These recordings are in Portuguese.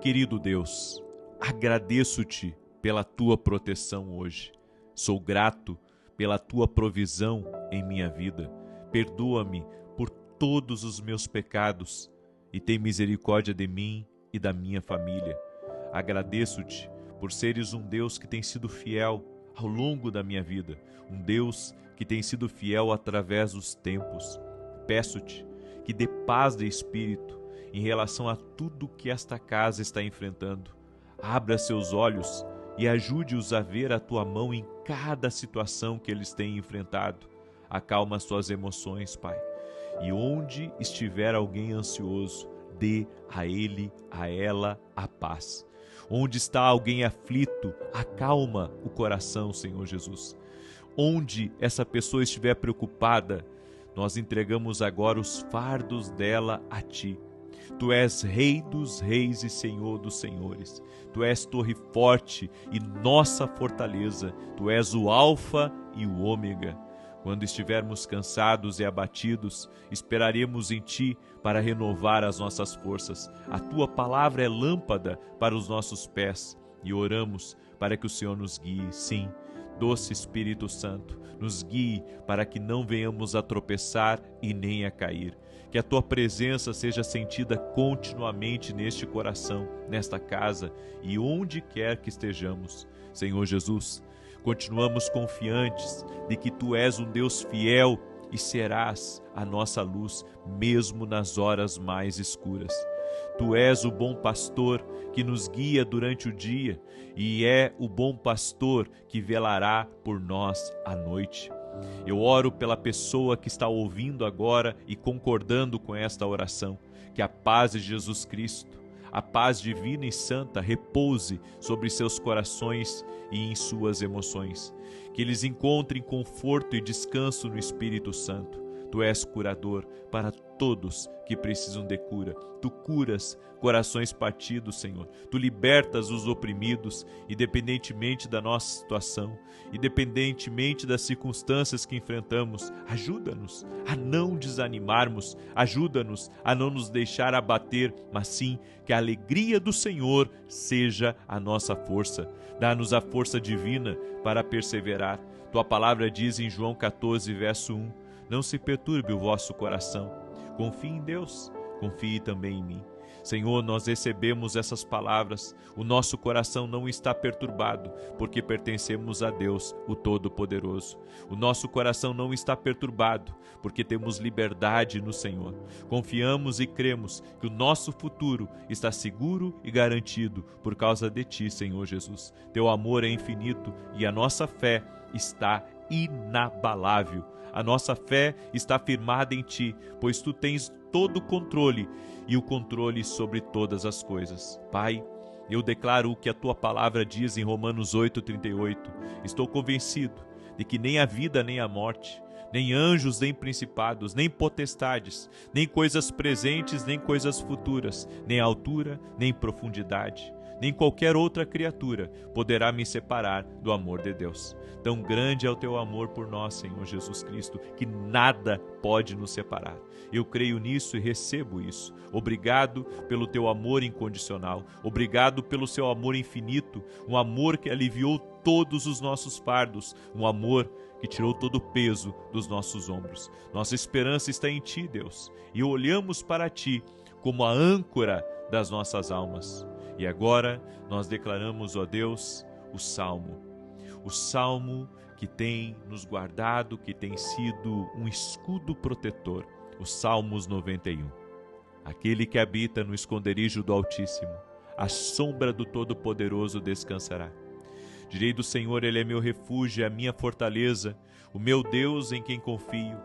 Querido Deus, agradeço-te pela tua proteção hoje. Sou grato pela tua provisão em minha vida. Perdoa-me por todos os meus pecados e tem misericórdia de mim e da minha família. Agradeço-te por seres um Deus que tem sido fiel ao longo da minha vida, um Deus que tem sido fiel através dos tempos. Peço-te que dê paz de espírito em relação a tudo que esta casa está enfrentando. Abra seus olhos e ajude-os a ver a tua mão em cada situação que eles têm enfrentado. Acalma suas emoções, Pai. E onde estiver alguém ansioso, dê a ele, a ela, a paz. Onde está alguém aflito, acalma o coração, Senhor Jesus. Onde essa pessoa estiver preocupada, nós entregamos agora os fardos dela a Ti. Tu és Rei dos reis e Senhor dos senhores. Tu és torre forte e nossa fortaleza. Tu és o Alfa e o Ômega. Quando estivermos cansados e abatidos, esperaremos em Ti para renovar as nossas forças. A Tua palavra é lâmpada para os nossos pés e oramos para que o Senhor nos guie. Sim, doce Espírito Santo, nos guie para que não venhamos a tropeçar e nem a cair. Que a Tua presença seja sentida continuamente neste coração, nesta casa e onde quer que estejamos. Senhor Jesus, continuamos confiantes de que Tu és um Deus fiel e serás a nossa luz, mesmo nas horas mais escuras. Tu és o bom pastor que nos guia durante o dia e é o bom pastor que velará por nós à noite. Eu oro pela pessoa que está ouvindo agora e concordando com esta oração, que a paz de Jesus Cristo, a paz divina e santa repouse sobre seus corações e em suas emoções, que eles encontrem conforto e descanso no Espírito Santo. Tu és curador para todos que precisam de cura. Tu curas corações partidos, Senhor. Tu libertas os oprimidos, independentemente da nossa situação, independentemente das circunstâncias que enfrentamos. Ajuda-nos a não desanimarmos, ajuda-nos a não nos deixar abater, mas sim que a alegria do Senhor seja a nossa força. Dá-nos a força divina para perseverar. Tua palavra diz em João 14, verso 1, não se perturbe o vosso coração. Confie em Deus, confie também em mim. Senhor, nós recebemos essas palavras. O nosso coração não está perturbado, porque pertencemos a Deus, o Todo-Poderoso. O nosso coração não está perturbado, porque temos liberdade no Senhor. Confiamos e cremos que o nosso futuro está seguro e garantido por causa de Ti, Senhor Jesus. Teu amor é infinito e a nossa fé está inabalável. A nossa fé está firmada em Ti, pois Tu tens todo o controle e o controle sobre todas as coisas. Pai, eu declaro o que a Tua palavra diz em Romanos 8:38. Estou convencido de que nem a vida nem a morte, nem anjos nem principados, nem potestades, nem coisas presentes nem coisas futuras, nem altura nem profundidade, nem qualquer outra criatura poderá me separar do amor de Deus. Tão grande é o Teu amor por nós, Senhor Jesus Cristo, que nada pode nos separar. Eu creio nisso e recebo isso. Obrigado pelo Teu amor incondicional. Obrigado pelo Seu amor infinito, um amor que aliviou todos os nossos fardos, um amor que tirou todo o peso dos nossos ombros. Nossa esperança está em Ti, Deus, e olhamos para Ti como a âncora das nossas almas. E agora nós declaramos, ó Deus, o Salmo que tem nos guardado, que tem sido um escudo protetor, o Salmos 91. Aquele que habita no esconderijo do Altíssimo, à sombra do Todo-Poderoso descansará. Direi do Senhor, Ele é meu refúgio, é a minha fortaleza, o meu Deus em quem confio,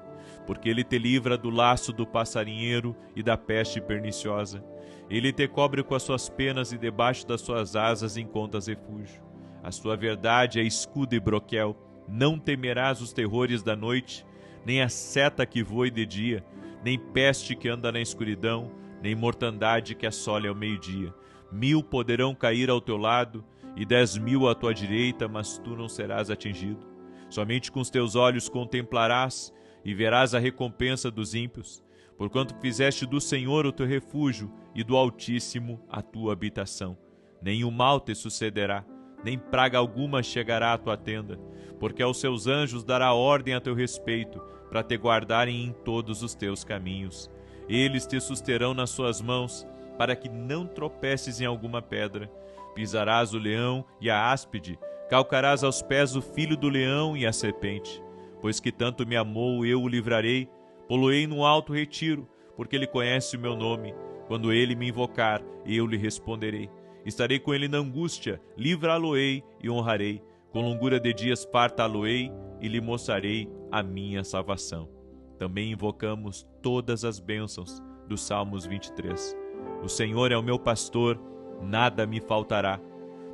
porque Ele te livra do laço do passarinheiro e da peste perniciosa. Ele te cobre com as suas penas e debaixo das suas asas encontras refúgio. A sua verdade é escudo e broquel. Não temerás os terrores da noite, nem a seta que voe de dia, nem peste que anda na escuridão, nem mortandade que assole ao meio-dia. 1000 poderão cair ao teu lado e 10.000 à tua direita, mas tu não serás atingido. Somente com os teus olhos contemplarás e verás a recompensa dos ímpios, porquanto fizeste do Senhor o teu refúgio e do Altíssimo a tua habitação. Nenhum mal te sucederá, nem praga alguma chegará à tua tenda, porque aos seus anjos dará ordem a teu respeito, para te guardarem em todos os teus caminhos. Eles te susterão nas suas mãos, para que não tropeces em alguma pedra. Pisarás o leão e a áspide, calcarás aos pés o filho do leão e a serpente. Pois que tanto me amou, eu o livrarei, pô-lo-ei num alto retiro, porque ele conhece o meu nome. Quando ele me invocar, eu lhe responderei. Estarei com ele na angústia, livrá-lo-ei e honrarei. Com longura de dias fartá-lo-ei e lhe mostrarei a minha salvação. Também invocamos todas as bênçãos dos Salmos 23. O Senhor é o meu pastor, nada me faltará.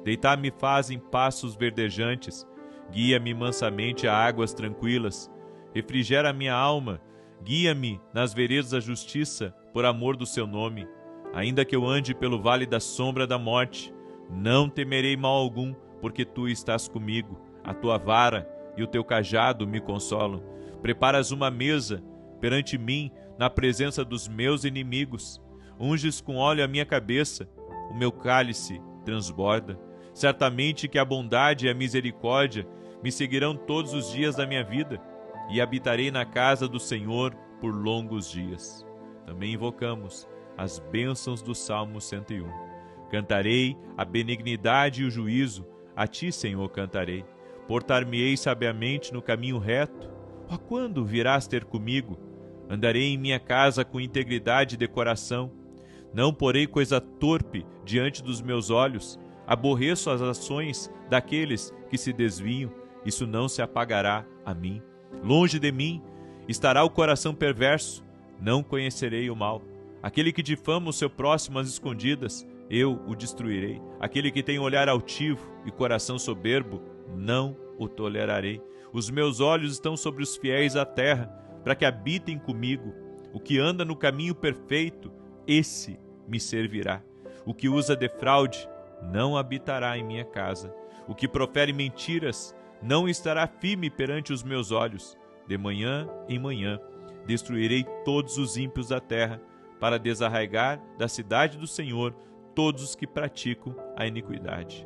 Deitar-me faz em pastos verdejantes, guia-me mansamente a águas tranquilas. Refrigera a minha alma, guia-me nas veredas da justiça, por amor do seu nome. Ainda que eu ande pelo vale da sombra da morte, não temerei mal algum, porque tu estás comigo. A tua vara e o teu cajado me consolam. Preparas uma mesa perante mim, na presença dos meus inimigos. Unges com óleo a minha cabeça, o meu cálice transborda. Certamente que a bondade e a misericórdia me seguirão todos os dias da minha vida, e habitarei na casa do Senhor por longos dias. Também invocamos as bênçãos do Salmo 101. Cantarei a benignidade e o juízo, a ti, Senhor, cantarei. Portar-me-ei sabiamente no caminho reto. Ó, quando virás ter comigo? Andarei em minha casa com integridade de coração. Não porei coisa torpe diante dos meus olhos. Aborreço as ações daqueles que se desviam. Isso não se apagará a mim. Longe de mim estará o coração perverso. Não conhecerei o mal. Aquele que difama o seu próximo às escondidas, eu o destruirei. Aquele que tem olhar altivo e coração soberbo, não o tolerarei. Os meus olhos estão sobre os fiéis à terra, para que habitem comigo. O que anda no caminho perfeito, esse me servirá. O que usa de fraude, não habitará em minha casa. O que profere mentiras, não estará firme perante os meus olhos. De manhã em manhã, destruirei todos os ímpios da terra, para desarraigar da cidade do Senhor todos os que praticam a iniquidade.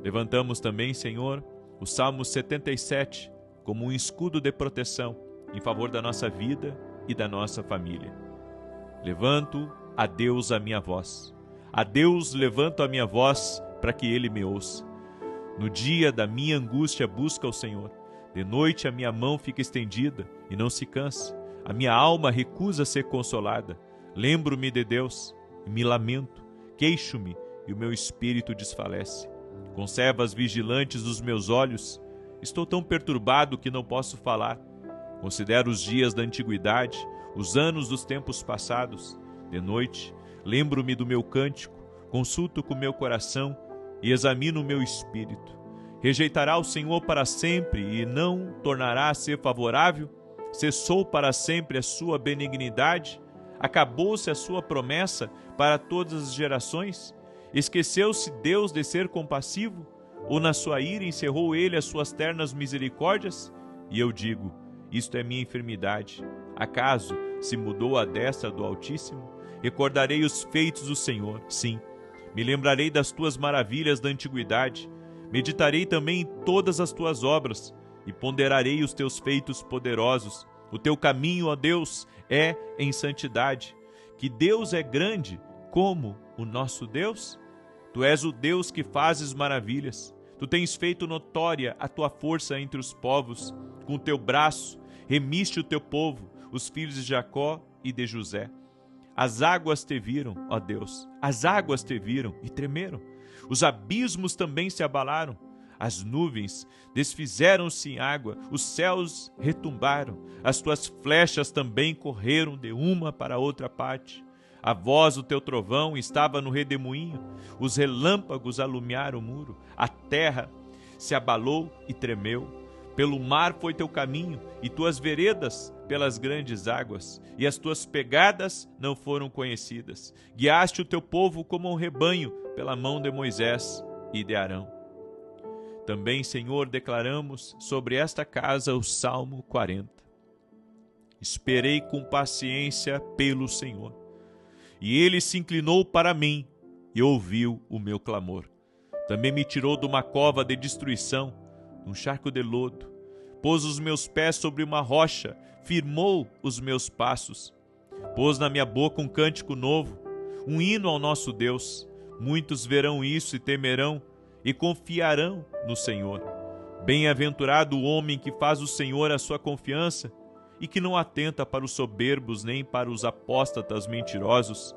Levantamos também, Senhor, o Salmo 77 como um escudo de proteção em favor da nossa vida e da nossa família. Levanto a Deus a minha voz. A Deus levanto a minha voz para que Ele me ouça. No dia da minha angústia busca o Senhor. De noite a minha mão fica estendida e não se cansa. A minha alma recusa ser consolada. Lembro-me de Deus e me lamento. Queixo-me e o meu espírito desfalece. Conservas vigilantes os meus olhos. Estou tão perturbado que não posso falar. Considero os dias da antiguidade, os anos dos tempos passados. De noite, lembro-me do meu cântico, consulto com meu coração e examino o meu espírito. Rejeitará o Senhor para sempre e não tornará a ser favorável? Cessou para sempre a sua benignidade? Acabou-se a sua promessa para todas as gerações? Esqueceu-se Deus de ser compassivo? Ou na sua ira encerrou ele as suas ternas misericórdias? E eu digo, isto é minha enfermidade. Acaso se mudou a destra do Altíssimo? Recordarei os feitos do Senhor, sim. Me lembrarei das tuas maravilhas da antiguidade. Meditarei também em todas as tuas obras e ponderarei os teus feitos poderosos. O teu caminho, ó Deus, é em santidade. Que Deus é grande como o nosso Deus? Tu és o Deus que fazes maravilhas. Tu tens feito notória a tua força entre os povos. Com o teu braço remiste o teu povo, os filhos de Jacó e de José. As águas te viram, ó Deus, as águas te viram e tremeram. Os abismos também se abalaram. As nuvens desfizeram-se em água, os céus retumbaram, as tuas flechas também correram de uma para outra parte. A voz do teu trovão estava no redemoinho, os relâmpagos alumiaram o muro, a terra se abalou e tremeu. Pelo mar foi teu caminho, e tuas veredas pelas grandes águas, e as tuas pegadas não foram conhecidas. Guiaste o teu povo como um rebanho pela mão de Moisés e de Arão. Também, Senhor, declaramos sobre esta casa o Salmo 40. Esperei com paciência pelo Senhor. E ele se inclinou para mim e ouviu o meu clamor. Também me tirou de uma cova de destruição, um charco de lodo. Pôs os meus pés sobre uma rocha, firmou os meus passos. Pôs na minha boca um cântico novo, um hino ao nosso Deus. Muitos verão isso e temerão e confiarão no Senhor. Bem-aventurado o homem que faz o Senhor a sua confiança e que não atenta para os soberbos nem para os apóstatas mentirosos.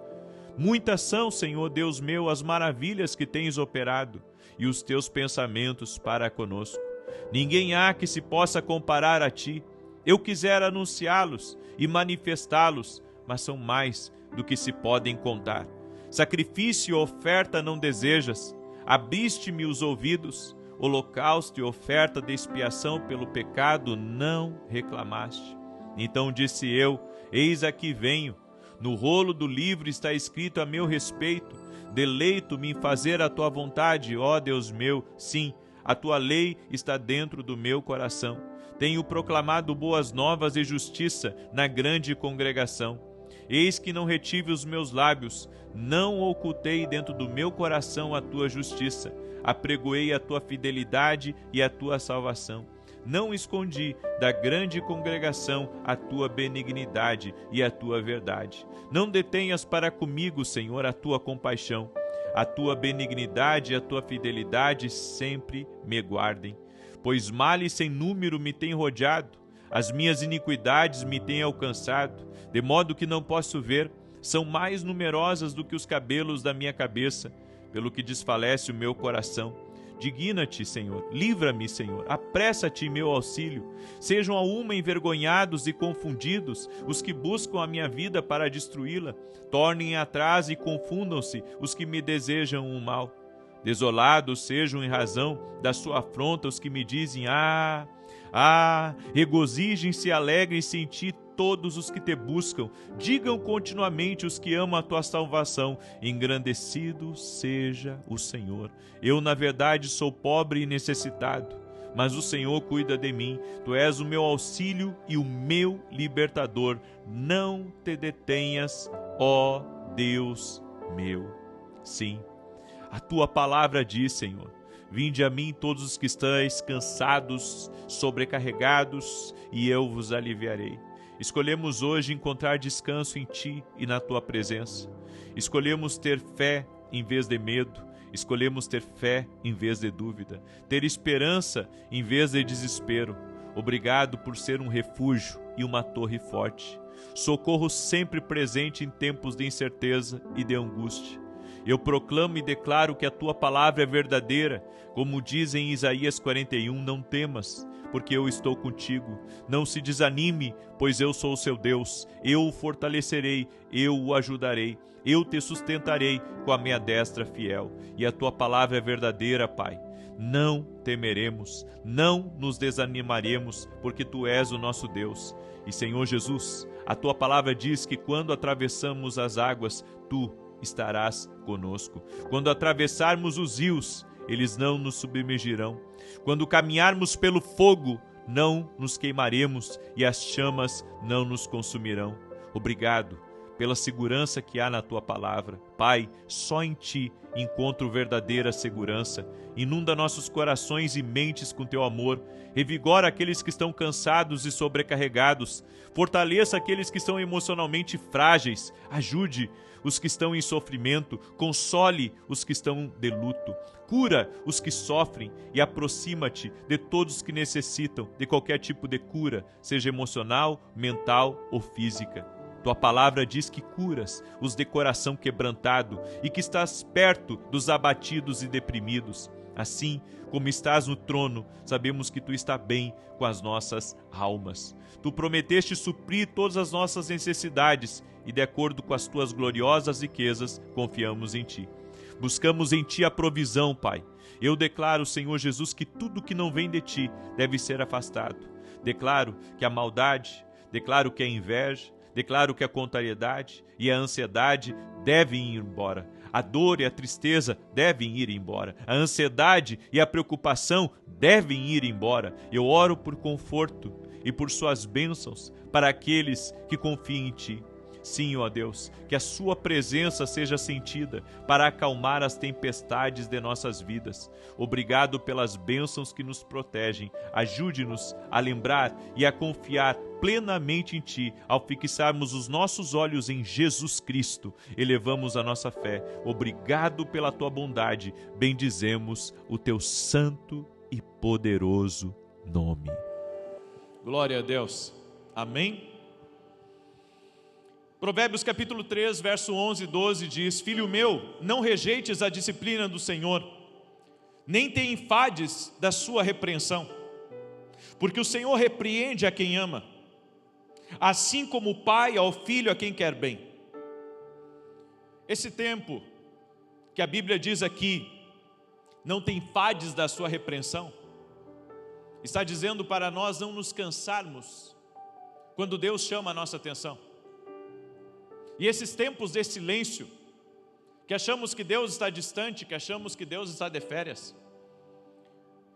Muitas são, Senhor Deus meu, as maravilhas que tens operado e os teus pensamentos para conosco. Ninguém há que se possa comparar a ti. Eu quisera anunciá-los e manifestá-los, mas são mais do que se podem contar. Sacrifício e oferta não desejas, abriste-me os ouvidos, holocausto e oferta de expiação pelo pecado não reclamaste. Então disse eu, eis aqui venho, no rolo do livro está escrito a meu respeito, deleito-me em fazer a tua vontade, ó Deus meu, sim, a tua lei está dentro do meu coração. Tenho proclamado boas novas e justiça na grande congregação. Eis que não retive os meus lábios, não ocultei dentro do meu coração a tua justiça, apregoei a tua fidelidade e a tua salvação. Não escondi da grande congregação a tua benignidade e a tua verdade. Não detenhas para comigo, Senhor, a tua compaixão. A tua benignidade e a tua fidelidade sempre me guardem. Pois males sem número me têm rodeado, as minhas iniquidades me têm alcançado, de modo que não posso ver, são mais numerosas do que os cabelos da minha cabeça, pelo que desfalece o meu coração. Digna-te, Senhor, livra-me, Senhor, apressa-te em meu auxílio. Sejam a uma envergonhados e confundidos os que buscam a minha vida para destruí-la. Tornem atrás e confundam-se os que me desejam o mal. Desolados sejam em razão da sua afronta os que me dizem, regozijem-se e alegrem-se em ti todos os que te buscam. Digam continuamente os que amam a tua salvação, engrandecido seja o Senhor. Eu, na verdade, sou pobre e necessitado, mas o Senhor cuida de mim. Tu és o meu auxílio e o meu libertador. Não te detenhas, ó Deus meu. Sim, a tua palavra diz, Senhor, vinde a mim todos os que estáis cansados, sobrecarregados, e eu vos aliviarei. Escolhemos hoje encontrar descanso em Ti e na Tua presença. Escolhemos ter fé em vez de medo. Escolhemos ter fé em vez de dúvida. Ter esperança em vez de desespero. Obrigado por ser um refúgio e uma torre forte. Socorro sempre presente em tempos de incerteza e de angústia. Eu proclamo e declaro que a Tua palavra é verdadeira. Como diz em Isaías 41, não temas, porque eu estou contigo. Não se desanime, pois eu sou o seu Deus. Eu o fortalecerei, eu o ajudarei. Eu te sustentarei com a minha destra fiel. E a Tua palavra é verdadeira, Pai. Não temeremos, não nos desanimaremos, porque Tu és o nosso Deus. E, Senhor Jesus, a Tua palavra diz que quando atravessamos as águas, Tu estarás conosco. Quando atravessarmos os rios, eles não nos submergirão. Quando caminharmos pelo fogo, não nos queimaremos e as chamas não nos consumirão. Obrigado pela segurança que há na Tua palavra. Pai, só em Ti encontro verdadeira segurança. Inunda nossos corações e mentes com Teu amor. Revigora aqueles que estão cansados e sobrecarregados. Fortaleça aqueles que estão emocionalmente frágeis. Ajude os que estão em sofrimento. Console os que estão de luto. Cura os que sofrem e aproxima-te de todos que necessitam de qualquer tipo de cura, seja emocional, mental ou física. Tua palavra diz que curas os de coração quebrantado e que estás perto dos abatidos e deprimidos. Assim como estás no trono, sabemos que Tu está bem com as nossas almas. Tu prometeste suprir todas as nossas necessidades e, de acordo com as Tuas gloriosas riquezas, confiamos em Ti. Buscamos em Ti a provisão, Pai. Eu declaro, Senhor Jesus, que tudo que não vem de Ti deve ser afastado. Declaro que a maldade, declaro que a inveja, declaro que a contrariedade e a ansiedade devem ir embora. A dor e a tristeza devem ir embora. A ansiedade e a preocupação devem ir embora. Eu oro por conforto e por suas bênçãos para aqueles que confiam em Ti. Sim, ó Deus, que a Sua presença seja sentida para acalmar as tempestades de nossas vidas. Obrigado pelas bênçãos que nos protegem. Ajude-nos a lembrar e a confiar plenamente em Ti. Ao fixarmos os nossos olhos em Jesus Cristo, elevamos a nossa fé. Obrigado pela Tua bondade. Bendizemos o Teu santo e poderoso nome. Glória a Deus. Amém? Provérbios capítulo 3, verso 11 e 12 diz: Filho meu, não rejeites a disciplina do Senhor, nem te enfades da sua repreensão, porque o Senhor repreende a quem ama, assim como o pai ao filho a quem quer bem. Esse tempo que a Bíblia diz aqui, não te enfades da sua repreensão, está dizendo para nós não nos cansarmos quando Deus chama a nossa atenção. E esses tempos de silêncio, que achamos que Deus está distante, que achamos que Deus está de férias,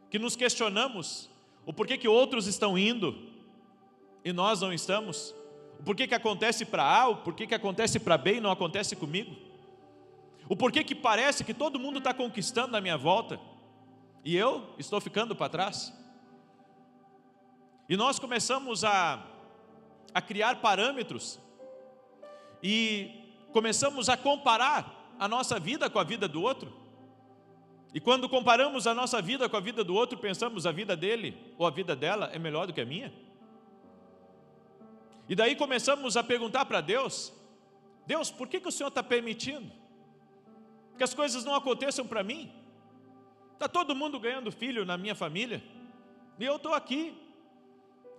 que nos questionamos o porquê que outros estão indo e nós não estamos, o porquê que acontece para A, o porquê que acontece para B e não acontece comigo, o porquê que parece que todo mundo está conquistando na minha volta e eu estou ficando para trás. E nós começamos a criar parâmetros e começamos a comparar a nossa vida com a vida do outro. E quando comparamos a nossa vida com a vida do outro, pensamos a vida dele ou a vida dela é melhor do que a minha. E daí começamos a perguntar para Deus: Deus, por que o Senhor está permitindo que as coisas não aconteçam para mim? Está todo mundo ganhando filho na minha família e eu estou aqui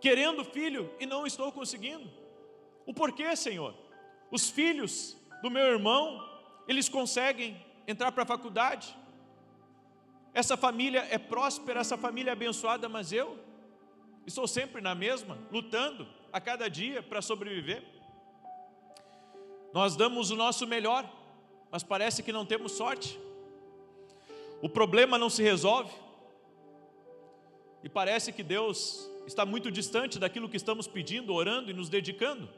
querendo filho e não estou conseguindo. O porquê, Senhor? Os filhos do meu irmão, eles conseguem entrar para a faculdade. Essa família é próspera, essa família é abençoada, mas eu estou sempre na mesma, lutando a cada dia para sobreviver. Nós damos o nosso melhor, mas parece que não temos sorte. O problema não se resolve. E parece que Deus está muito distante daquilo que estamos pedindo, orando e nos dedicando.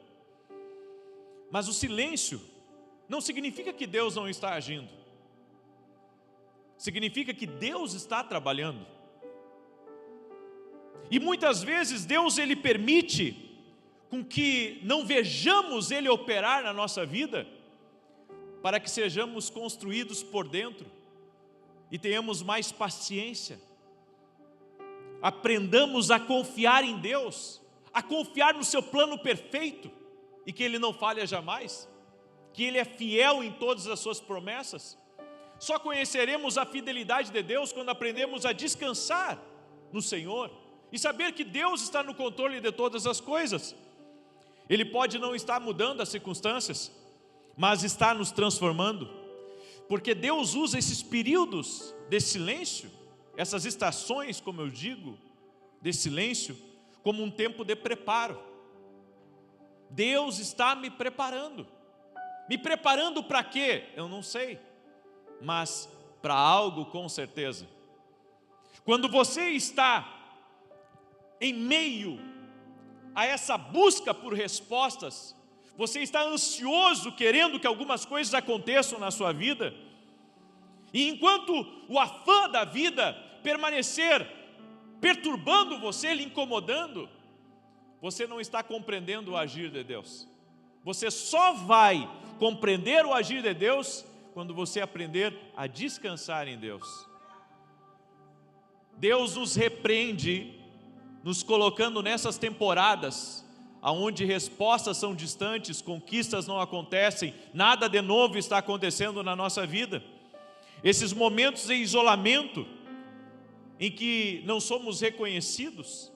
Mas o silêncio não significa que Deus não está agindo. Significa que Deus está trabalhando. E muitas vezes Deus ele permite com que não vejamos Ele operar na nossa vida, para que sejamos construídos por dentro e tenhamos mais paciência. Aprendamos a confiar em Deus, a confiar no seu plano perfeito, e que Ele não falha jamais, que Ele é fiel em todas as suas promessas. Só conheceremos a fidelidade de Deus quando aprendemos a descansar no Senhor e saber que Deus está no controle de todas as coisas. Ele pode não estar mudando as circunstâncias, mas está nos transformando, porque Deus usa esses períodos de silêncio, essas estações, como eu digo, de silêncio, como um tempo de preparo. Deus está me preparando para quê? Eu não sei, mas para algo com certeza. Quando você está em meio a essa busca por respostas, você está ansioso, querendo que algumas coisas aconteçam na sua vida, e enquanto o afã da vida permanecer perturbando você, lhe incomodando, você não está compreendendo o agir de Deus. Você só vai compreender o agir de Deus quando você aprender a descansar em Deus. Deus nos repreende, nos colocando nessas temporadas onde respostas são distantes, conquistas não acontecem, nada de novo está acontecendo na nossa vida. Esses momentos de isolamento, em que não somos reconhecidos,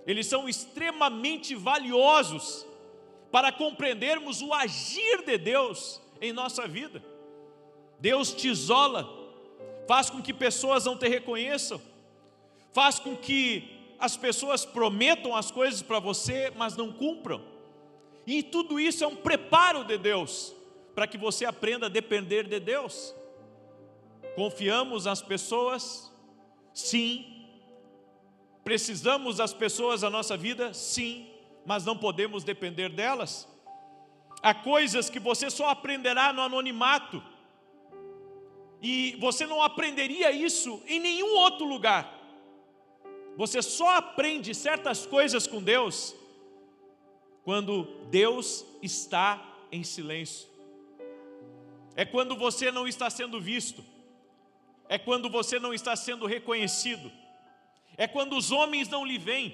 eles são extremamente valiosos para compreendermos o agir de Deus em nossa vida. Deus te isola, faz com que pessoas não te reconheçam, faz com que as pessoas prometam as coisas para você, mas não cumpram. E tudo isso é um preparo de Deus, para que você aprenda a depender de Deus. Confiamos nas pessoas? Sim. Precisamos das pessoas na nossa vida? Sim, mas não podemos depender delas. Há coisas que você só aprenderá no anonimato, e você não aprenderia isso em nenhum outro lugar. Você só aprende certas coisas com Deus quando Deus está em silêncio. É quando você não está sendo visto. É quando você não está sendo reconhecido. É quando os homens não lhe veem.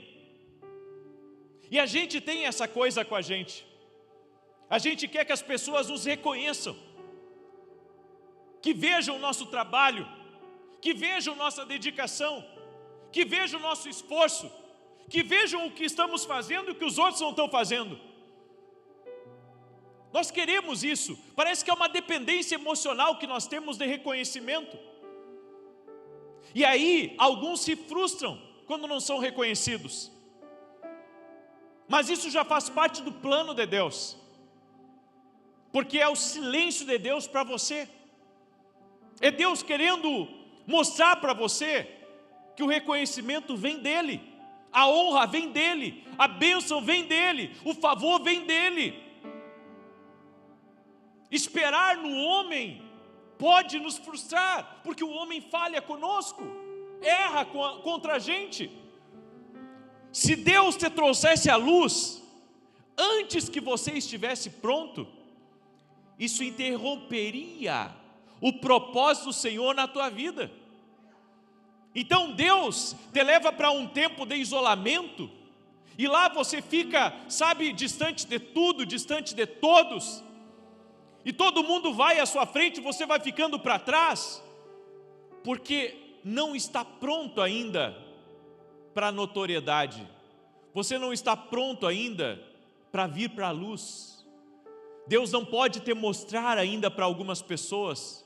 E a gente tem essa coisa com a gente. A gente quer que as pessoas nos reconheçam, que vejam o nosso trabalho, que vejam nossa dedicação, que vejam o nosso esforço, que vejam o que estamos fazendo e o que os outros não estão fazendo. Nós queremos isso. Parece que é uma dependência emocional que nós temos de reconhecimento. E aí, alguns se frustram quando não são reconhecidos. Mas isso já faz parte do plano de Deus, porque é o silêncio de Deus para você. É Deus querendo mostrar para você que o reconhecimento vem dEle, a honra vem dEle, a bênção vem dEle, o favor vem dEle. Esperar no homem pode nos frustrar, porque o homem falha conosco, erra contra a gente. Se Deus te trouxesse a luz antes que você estivesse pronto, isso interromperia o propósito do Senhor na tua vida. Então Deus te leva para um tempo de isolamento, e lá você fica, distante de tudo, distante de todos, e todo mundo vai à sua frente, você vai ficando para trás, porque não está pronto ainda para a notoriedade, você não está pronto ainda para vir para a luz. Deus não pode te mostrar ainda para algumas pessoas,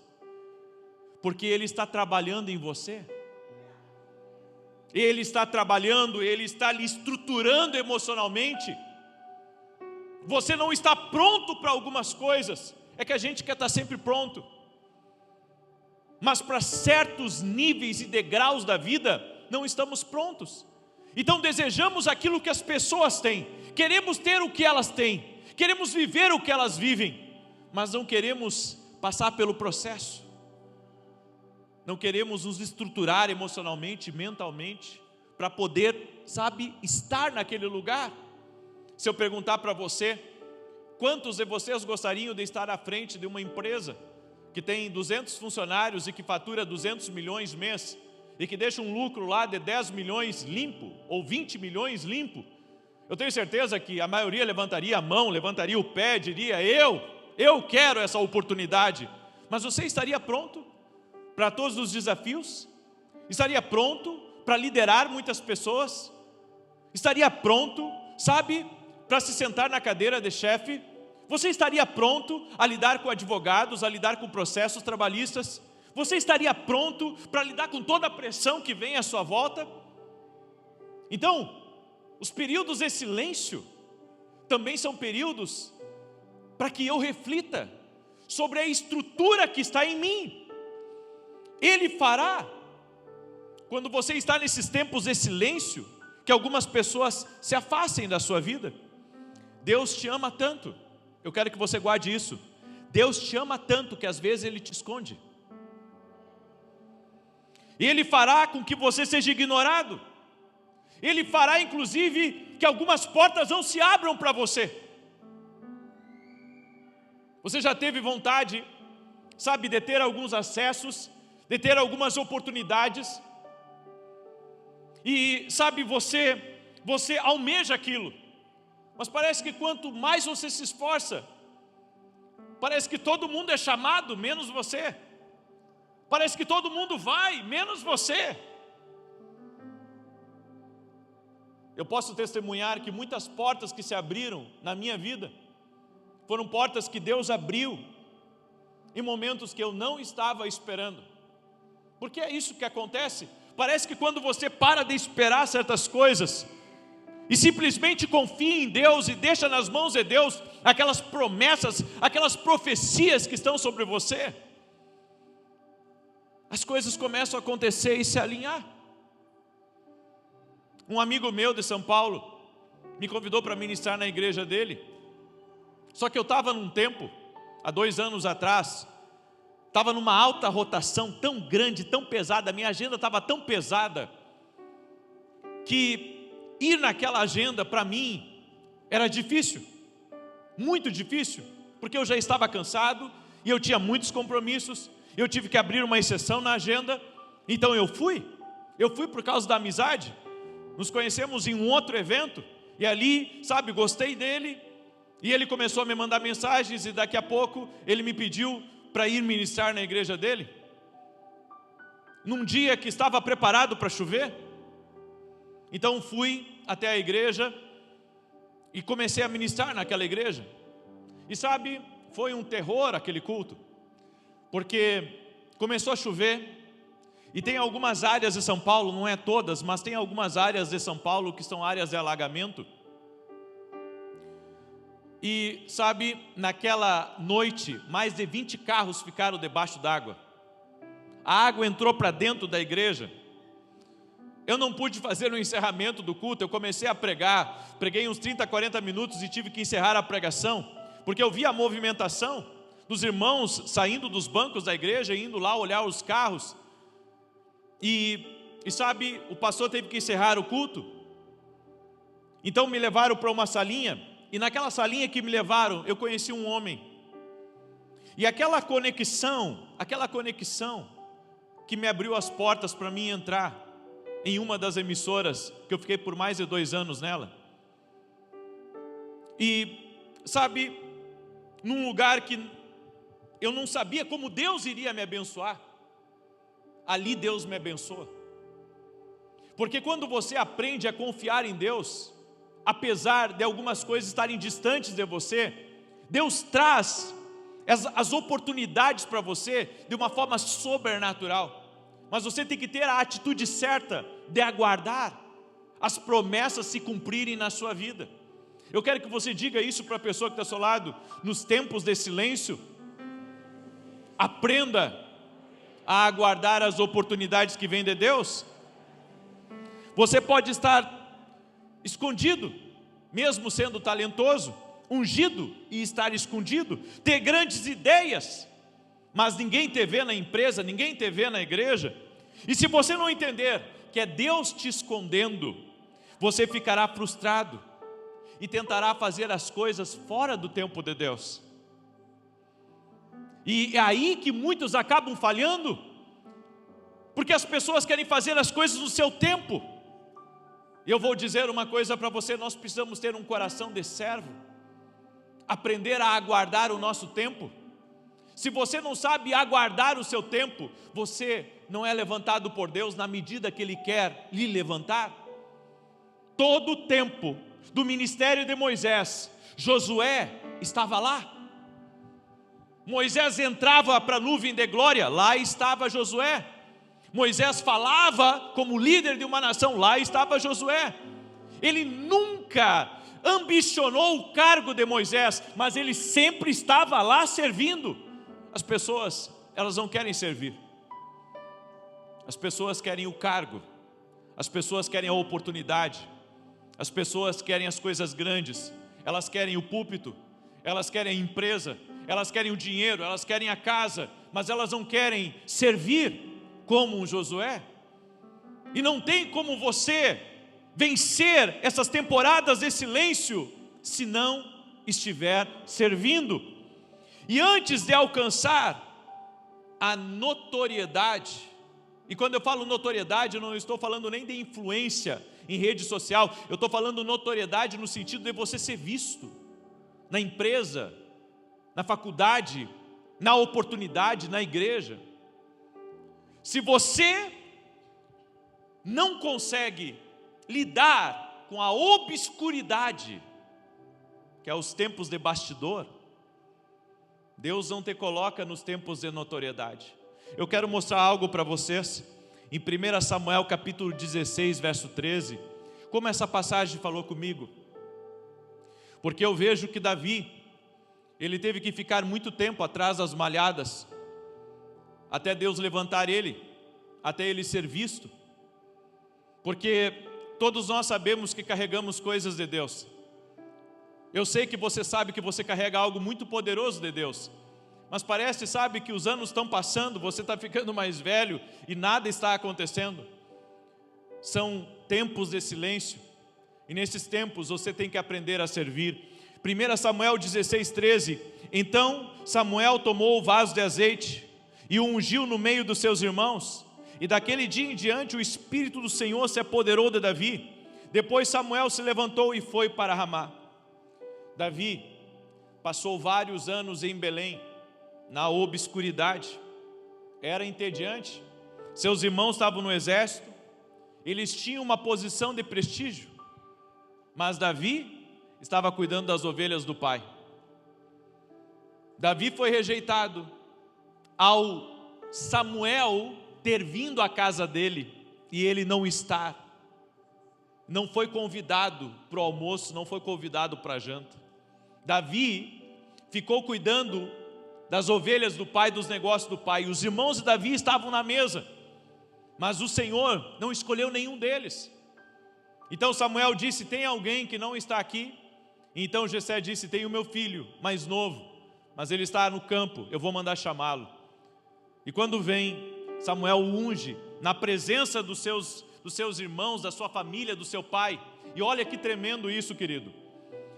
porque Ele está trabalhando em você. Ele está trabalhando, Ele está lhe estruturando emocionalmente. Você não está pronto para algumas coisas. É que a gente quer estar sempre pronto, mas para certos níveis e degraus da vida não estamos prontos. Então desejamos aquilo que as pessoas têm, queremos ter o que elas têm, queremos viver o que elas vivem, mas não queremos passar pelo processo. Não queremos nos estruturar emocionalmente, mentalmente, para poder, estar naquele lugar. Se eu perguntar para você, quantos de vocês gostariam de estar à frente de uma empresa que tem 200 funcionários e que fatura 200 milhões mês, e que deixa um lucro lá de 10 milhões limpo, ou 20 milhões limpo? Eu tenho certeza que a maioria levantaria a mão, levantaria o pé, diria, eu quero essa oportunidade. Mas você estaria pronto para todos os desafios? Estaria pronto para liderar muitas pessoas? Estaria pronto, para se sentar na cadeira de chefe? Você estaria pronto a lidar com advogados, a lidar com processos trabalhistas? Você estaria pronto para lidar com toda a pressão que vem à sua volta? Então, os períodos de silêncio também são períodos para que eu reflita sobre a estrutura que está em mim. Ele fará, quando você está nesses tempos de silêncio, que algumas pessoas se afastem da sua vida. Deus te ama tanto, eu quero que você guarde isso. Deus te ama tanto que às vezes Ele te esconde. E Ele fará com que você seja ignorado. Ele fará inclusive que algumas portas não se abram para você. Você já teve vontade, de ter alguns acessos, de ter algumas oportunidades, e você almeja aquilo, mas parece que quanto mais você se esforça, parece que todo mundo é chamado, menos você. Parece que todo mundo vai, menos você. Eu posso testemunhar que muitas portas que se abriram na minha vida foram portas que Deus abriu em momentos que eu não estava esperando. Porque é isso que acontece. Parece que quando você para de esperar certas coisas e simplesmente confia em Deus e deixa nas mãos de Deus aquelas promessas, aquelas profecias que estão sobre você, as coisas começam a acontecer e se alinhar. Um amigo meu de São Paulo me convidou para ministrar na igreja dele. Só que eu estava num tempo, há 2 anos atrás, estava numa alta rotação tão grande, tão pesada, a minha agenda estava tão pesada, que ir naquela agenda para mim era difícil, muito difícil, porque eu já estava cansado e eu tinha muitos compromissos, eu tive que abrir uma exceção na agenda, então eu fui por causa da amizade, nos conhecemos em um outro evento, e ali, sabe, gostei dele, e ele começou a me mandar mensagens, e daqui a pouco ele me pediu para ir ministrar na igreja dele, num dia que estava preparado para chover. Então fui até a igreja e comecei a ministrar naquela igreja, e sabe, foi um terror aquele culto, porque começou a chover, e tem algumas áreas de São Paulo, não é todas, mas tem algumas áreas de São Paulo que são áreas de alagamento. E sabe, naquela noite, mais de 20 carros ficaram debaixo d'água. A água entrou para dentro da igreja. Eu não pude fazer o encerramento do culto, eu comecei a pregar, preguei uns 30, 40 minutos e tive que encerrar a pregação, porque eu vi a movimentação dos irmãos saindo dos bancos da igreja, indo lá olhar os carros. E sabe, o pastor teve que encerrar o culto. Então me levaram para uma salinha, e naquela salinha que me levaram, eu conheci um homem. E aquela conexão que me abriu as portas para mim entrar em uma das emissoras, que eu fiquei por mais de 2 anos nela. E sabe, num lugar que eu não sabia como Deus iria me abençoar, ali Deus me abençoa. Porque quando você aprende a confiar em Deus, apesar de algumas coisas estarem distantes de você, Deus traz as oportunidades para você de uma forma sobrenatural. Mas você tem que ter a atitude certa de aguardar as promessas se cumprirem na sua vida. Eu quero que você diga isso para a pessoa que está ao seu lado: nos tempos de silêncio, aprenda a aguardar as oportunidades que vêm de Deus. Você pode estar escondido, mesmo sendo talentoso, ungido e estar escondido, ter grandes ideias, mas ninguém te vê na empresa, ninguém te vê na igreja. E se você não entender que é Deus te escondendo, você ficará frustrado e tentará fazer as coisas fora do tempo de Deus. E é aí que muitos acabam falhando, porque as pessoas querem fazer as coisas no seu tempo. E eu vou dizer uma coisa para você: nós precisamos ter um coração de servo, aprender a aguardar o nosso tempo. Se você não sabe aguardar o seu tempo, você não é levantado por Deus na medida que Ele quer lhe levantar. Todo o tempo do ministério de Moisés, Josué estava lá. Moisés entrava para a nuvem de glória, lá estava Josué. Moisés falava como líder de uma nação, lá estava Josué. Ele nunca ambicionou o cargo de Moisés, mas ele sempre estava lá servindo. As pessoas, elas não querem servir. As pessoas querem o cargo, as pessoas querem a oportunidade, as pessoas querem as coisas grandes, elas querem o púlpito, elas querem a empresa, elas querem o dinheiro, elas querem a casa, mas elas não querem servir como um Josué. E não tem como você vencer essas temporadas de silêncio se não estiver servindo. E antes de alcançar a notoriedade, e quando eu falo notoriedade, eu não estou falando nem de influência em rede social, eu estou falando notoriedade no sentido de você ser visto na empresa, na faculdade, na oportunidade, na igreja. Se você não consegue lidar com a obscuridade, que é os tempos de bastidor, Deus não te coloca nos tempos de notoriedade. Eu quero mostrar algo para vocês, em 1 Samuel capítulo 16, verso 13, como essa passagem falou comigo. Porque eu vejo que Davi, ele teve que ficar muito tempo atrás das malhadas, até Deus levantar ele, até ele ser visto. Porque Todos nós sabemos que carregamos coisas de Deus. Eu sei que você sabe que você carrega algo muito poderoso de Deus. Mas parece, sabe, que os anos estão passando, você está ficando mais velho e nada está acontecendo. São tempos de silêncio. E nesses tempos você tem que aprender a servir. 1 Samuel 16:13. Então Samuel tomou o vaso de azeite e o ungiu no meio dos seus irmãos. E daquele dia em diante o Espírito do Senhor se apoderou de Davi. Depois Samuel se levantou e foi para Ramá. Davi passou vários anos em Belém, na obscuridade. Era entediante. Seus irmãos estavam no exército. Eles tinham uma posição de prestígio. Mas Davi estava cuidando das ovelhas do pai. Davi foi rejeitado ao Samuel ter vindo à casa dele e ele não estar. Não foi convidado para o almoço, não foi convidado para a janta. Davi ficou cuidando das ovelhas do pai, dos negócios do pai. Os irmãos de Davi estavam na mesa, mas o Senhor não escolheu nenhum deles. Então Samuel disse: tem alguém que não está aqui? Então Jessé disse: tem o meu filho mais novo, mas ele está no campo, eu vou mandar chamá-lo. E quando vem, Samuel unge na presença dos seus irmãos, da sua família, do seu pai. E olha que tremendo isso, querido.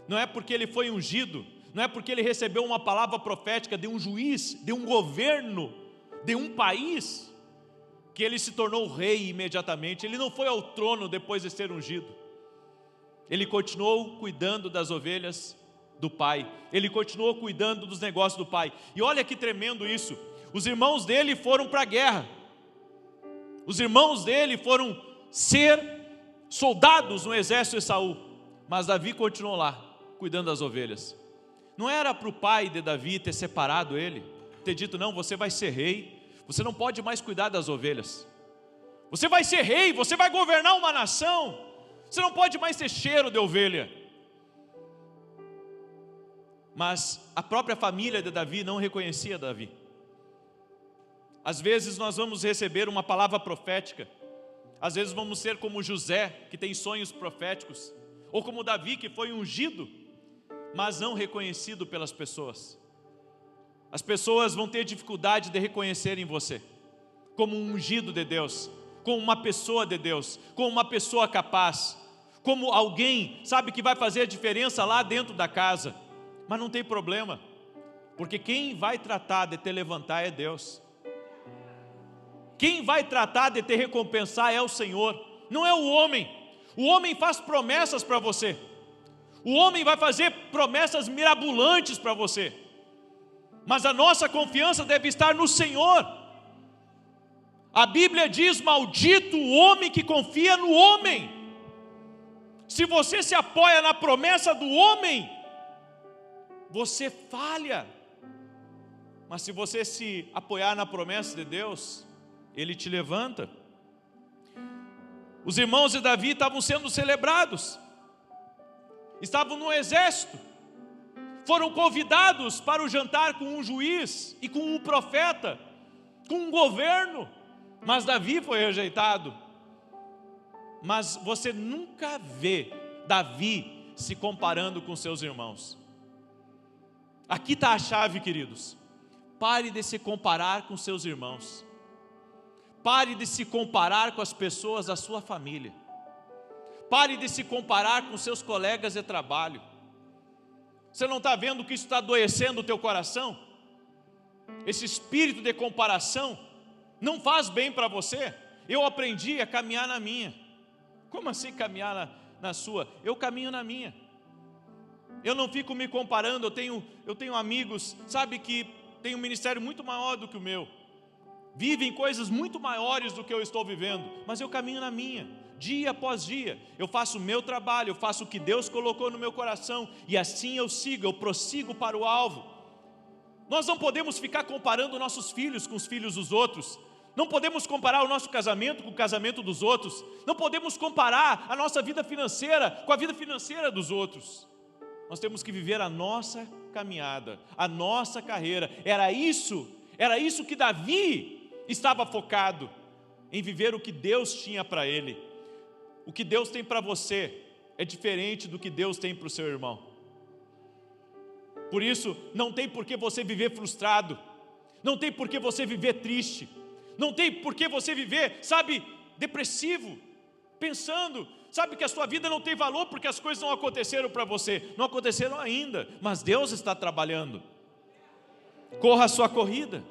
Não é porque ele foi ungido, não é porque ele recebeu uma palavra profética de um juiz, de um governo, de um país, que ele se tornou rei imediatamente. Ele não foi ao trono depois de ser ungido. Ele continuou cuidando das ovelhas do pai. Ele continuou cuidando dos negócios do pai. E olha que tremendo isso. Os irmãos dele foram para a guerra. Os irmãos dele foram ser soldados no exército de Saul. Mas Davi continuou lá, cuidando das ovelhas. Não era para o pai de Davi ter separado ele, ter dito: não, você vai ser rei, você não pode mais cuidar das ovelhas. Você vai ser rei, você vai governar uma nação, você não pode mais ter cheiro de ovelha. Mas a própria família de Davi não reconhecia Davi. Às vezes nós vamos receber uma palavra profética. Às vezes vamos ser como José, que tem sonhos proféticos. Ou como Davi, que foi ungido, mas não reconhecido pelas pessoas. As pessoas vão ter dificuldade de reconhecer em você como um ungido de Deus, como uma pessoa de Deus, como uma pessoa capaz, como alguém, sabe, que vai fazer a diferença lá dentro da casa. Mas não tem problema, porque quem vai tratar de te levantar é Deus. Quem vai tratar de te recompensar é o Senhor, não é o homem. O homem faz promessas para você. O homem vai fazer promessas mirabolantes para você. Mas a nossa confiança deve estar no Senhor. A Bíblia diz: maldito o homem que confia no homem. Se você se apoia na promessa do homem, você falha. Mas se você se apoiar na promessa de Deus, Ele te levanta. Os irmãos de Davi estavam sendo celebrados, estavam no exército, foram convidados para o jantar com um juiz e com um profeta, com um governo, mas Davi foi rejeitado. Mas você nunca vê Davi se comparando com seus irmãos. Aqui está a chave, queridos. Pare de se comparar com seus irmãos. Pare de se comparar com as pessoas da sua família. Pare de se comparar com seus colegas de trabalho. Você não está vendo que isso está adoecendo o teu coração? Esse espírito de comparação não faz bem para você. Eu aprendi a caminhar na minha. Como assim caminhar na sua? Eu caminho na minha. Eu não fico me comparando. Eu tenho amigos, sabe, que tem um ministério muito maior do que o meu. Vivem coisas muito maiores do que eu estou vivendo, mas eu caminho na minha, dia após dia. Eu faço o meu trabalho, eu faço o que Deus colocou no meu coração, e assim eu sigo, eu prossigo para o alvo. Nós não podemos ficar comparando nossos filhos com os filhos dos outros. Não podemos comparar o nosso casamento com o casamento dos outros. Não podemos comparar a nossa vida financeira com a vida financeira dos outros. Nós temos que viver a nossa caminhada, a nossa carreira. Era isso que Davi estava focado, em viver o que Deus tinha para ele. O que Deus tem para você é diferente do que Deus tem para o seu irmão. Por isso, não tem por que você viver frustrado, não tem por que você viver triste, não tem por que você viver, depressivo, pensando, que a sua vida não tem valor porque as coisas não aconteceram para você. Não aconteceram ainda, mas Deus está trabalhando. Corra a sua corrida.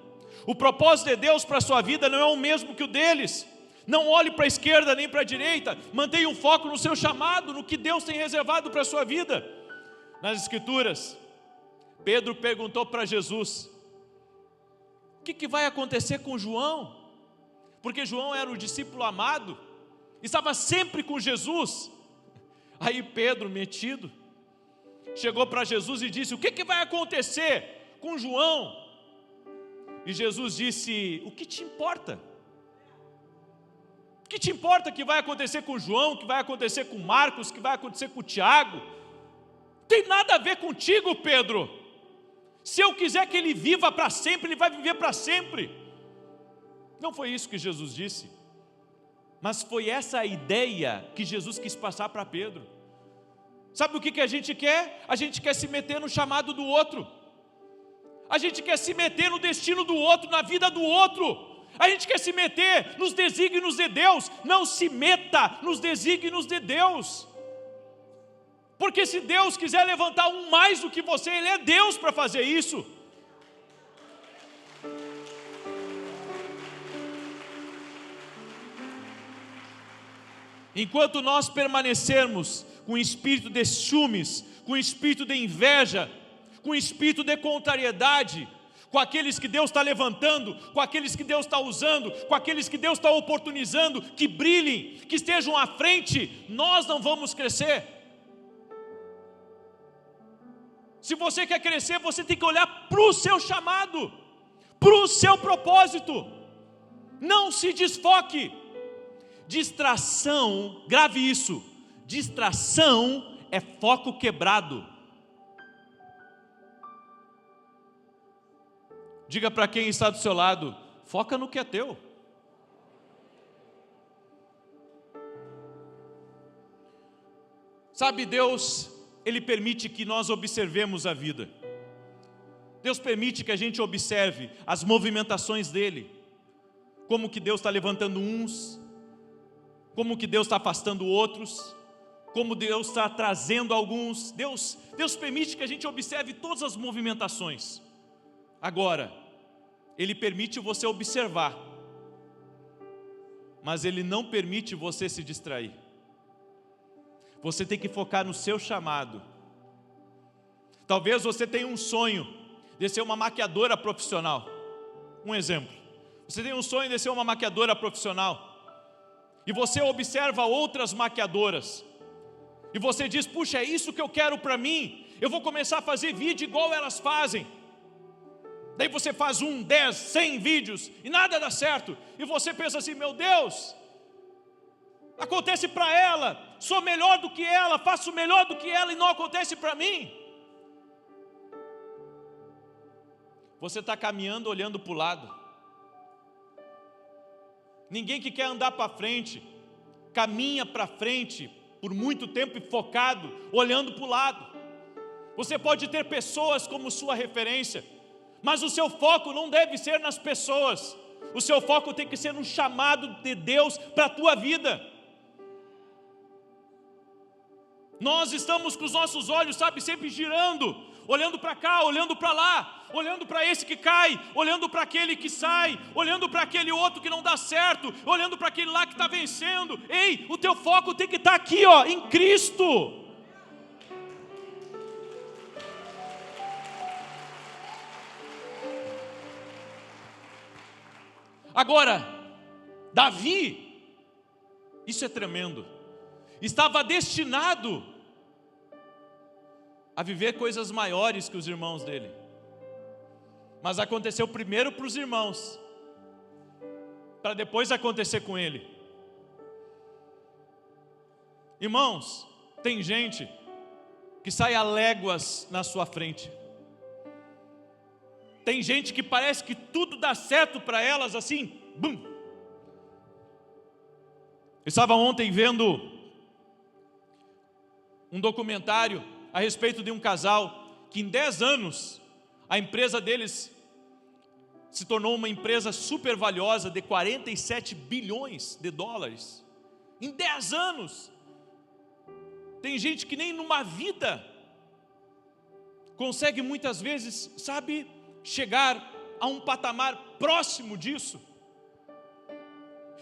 O propósito de Deus para a sua vida não é o mesmo que o deles. Não olhe para a esquerda nem para a direita. Mantenha um foco no seu chamado, no que Deus tem reservado para a sua vida. Nas Escrituras, Pedro perguntou para Jesus: o que vai acontecer com João? Porque João era o discípulo amado, estava sempre com Jesus. Aí Pedro, metido, chegou para Jesus e disse: o que vai acontecer com João? E Jesus disse: o que te importa? O que te importa que vai acontecer com João, que vai acontecer com Marcos, que vai acontecer com Tiago? Não tem nada a ver contigo, Pedro. Se eu quiser que ele viva para sempre, ele vai viver para sempre. Não foi isso que Jesus disse, mas foi essa a ideia que Jesus quis passar para Pedro. Sabe o que a gente quer? A gente quer se meter no chamado do outro. A gente quer se meter no destino do outro, na vida do outro. A gente quer se meter nos desígnios de Deus. Não se meta nos desígnios de Deus. Porque se Deus quiser levantar um mais do que você, Ele é Deus para fazer isso. Enquanto nós permanecermos com espírito de ciúmes, com espírito de inveja, com espírito de contrariedade, com aqueles que Deus está levantando, com aqueles que Deus está usando, com aqueles que Deus está oportunizando, que brilhem, que estejam à frente, nós não vamos crescer. Se você quer crescer, você tem que olhar para o seu chamado, para o seu propósito. Não se desfoque. Distração, grave isso, distração é foco quebrado. Diga para quem está do seu lado: foca no que é teu. Deus, Ele permite que nós observemos a vida. Deus permite que a gente observe as movimentações dEle. Como que Deus está levantando uns, como que Deus está afastando outros, como Deus está trazendo alguns. Deus permite que a gente observe todas as movimentações. Agora, Ele permite você observar, mas Ele não permite você se distrair. Você tem que focar no seu chamado. Talvez você tenha um sonho de ser uma maquiadora profissional. Um exemplo: você tem um sonho de ser uma maquiadora profissional, e você observa outras maquiadoras, e você diz: puxa, é isso que eu quero para mim, eu vou começar a fazer vídeo igual elas fazem. Daí você faz 10, 100 vídeos e nada dá certo, e você pensa assim: meu Deus, acontece para ela, sou melhor do que ela, faço melhor do que ela e não acontece para mim. Você está caminhando olhando para o lado. Ninguém que quer andar para frente caminha para frente por muito tempo e focado, olhando para o lado. Você pode ter pessoas como sua referência, mas o seu foco não deve ser nas pessoas. O seu foco tem que ser no chamado de Deus para a tua vida. Nós estamos com os nossos olhos, sempre girando, olhando para cá, olhando para lá, olhando para esse que cai, olhando para aquele que sai, olhando para aquele outro que não dá certo, olhando para aquele lá que está vencendo. Ei, o teu foco tem que estar aqui, em Cristo. Agora, Davi, isso é tremendo, estava destinado a viver coisas maiores que os irmãos dele, mas aconteceu primeiro para os irmãos, para depois acontecer com ele. Irmãos, tem gente que sai a léguas na sua frente. Tem gente que parece que tudo dá certo para elas assim, bum. Eu estava ontem vendo um documentário a respeito de um casal que em 10 anos a empresa deles se tornou uma empresa super valiosa de 47 bilhões de dólares. Em 10 anos. Tem gente que nem numa vida consegue muitas vezes, sabe, chegar a um patamar próximo disso.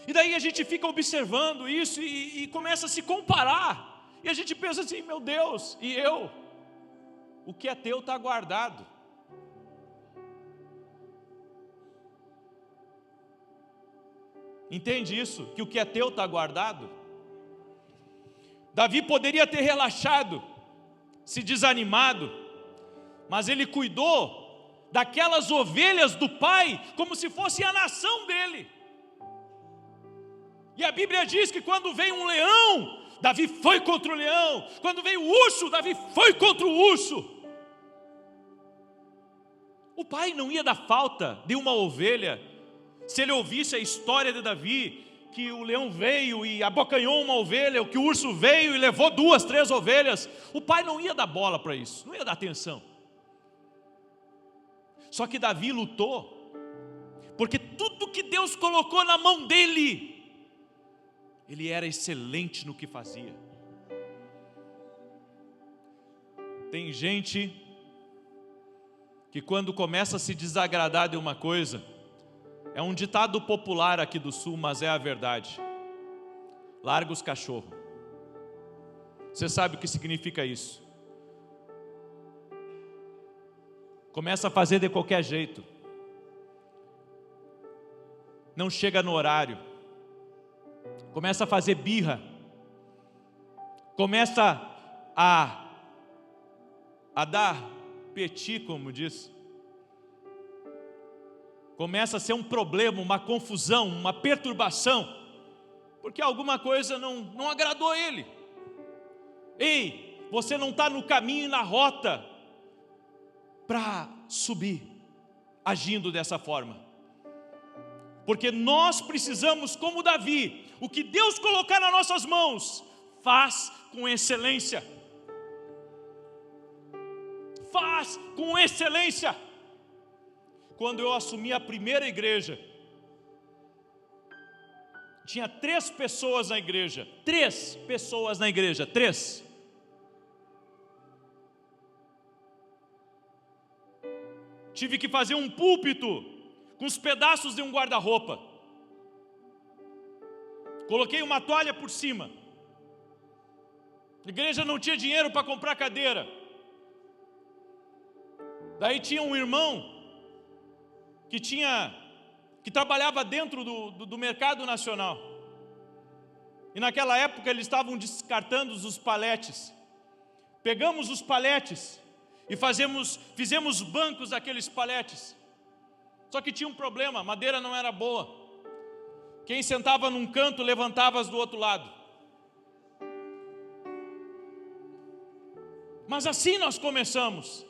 E daí a gente fica observando isso e começa a se comparar. E a gente pensa assim, meu Deus, e eu? O que é teu está guardado. Entende isso? Que o que é teu está guardado? Davi poderia ter relaxado, se desanimado, mas ele cuidou daquelas ovelhas do pai como se fosse a nação dele. E a Bíblia diz que quando veio um leão, Davi foi contra o leão. Quando veio o urso, Davi foi contra o urso. O pai não ia dar falta de uma ovelha. Se ele ouvisse a história de Davi, que o leão veio e abocanhou uma ovelha, ou que o urso veio e levou 2, 3 ovelhas, o pai não ia dar bola para isso, não ia dar atenção. Só que Davi lutou, porque tudo que Deus colocou na mão dele, ele era excelente no que fazia. Tem gente que quando começa a se desagradar de uma coisa, é um ditado popular aqui do sul, mas é a verdade: larga os cachorros. Você sabe o que significa isso? Começa a fazer de qualquer jeito, não chega no horário, começa a fazer birra, começa a dar petit, como diz. Começa a ser um problema, uma confusão, uma perturbação, porque alguma coisa não agradou a ele. Ei, você não está no caminho e na rota para subir, agindo dessa forma. Porque nós precisamos, como Davi, o que Deus colocar nas nossas mãos, faz com excelência. Faz com excelência. Quando eu assumi a primeira igreja, tinha 3 pessoas na igreja. 3 pessoas na igreja, 3. Tive que fazer um púlpito com os pedaços de um guarda-roupa. Coloquei uma toalha por cima. A igreja não tinha dinheiro para comprar cadeira. Daí tinha um irmão que trabalhava dentro do mercado nacional. E naquela época eles estavam descartando os paletes. Pegamos os paletes e fizemos bancos daqueles paletes. Só que tinha um problema, a madeira não era boa. Quem sentava num canto levantava as do outro lado. Mas assim nós começamos.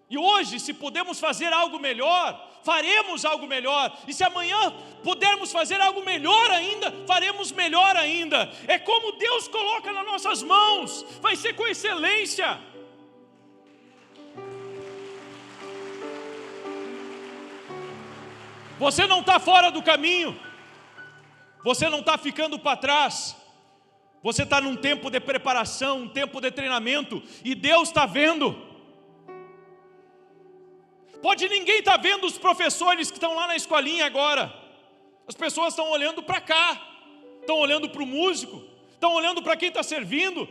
E hoje, se pudermos fazer algo melhor, faremos algo melhor. E se amanhã pudermos fazer algo melhor ainda, faremos melhor ainda. É como Deus coloca nas nossas mãos, vai ser com excelência. Você não está fora do caminho, você não está ficando para trás, você está num tempo de preparação, um tempo de treinamento, e Deus está vendo. Pode ninguém estar vendo os professores que estão lá na escolinha agora. As pessoas estão olhando para cá, estão olhando para o músico, estão olhando para quem está servindo,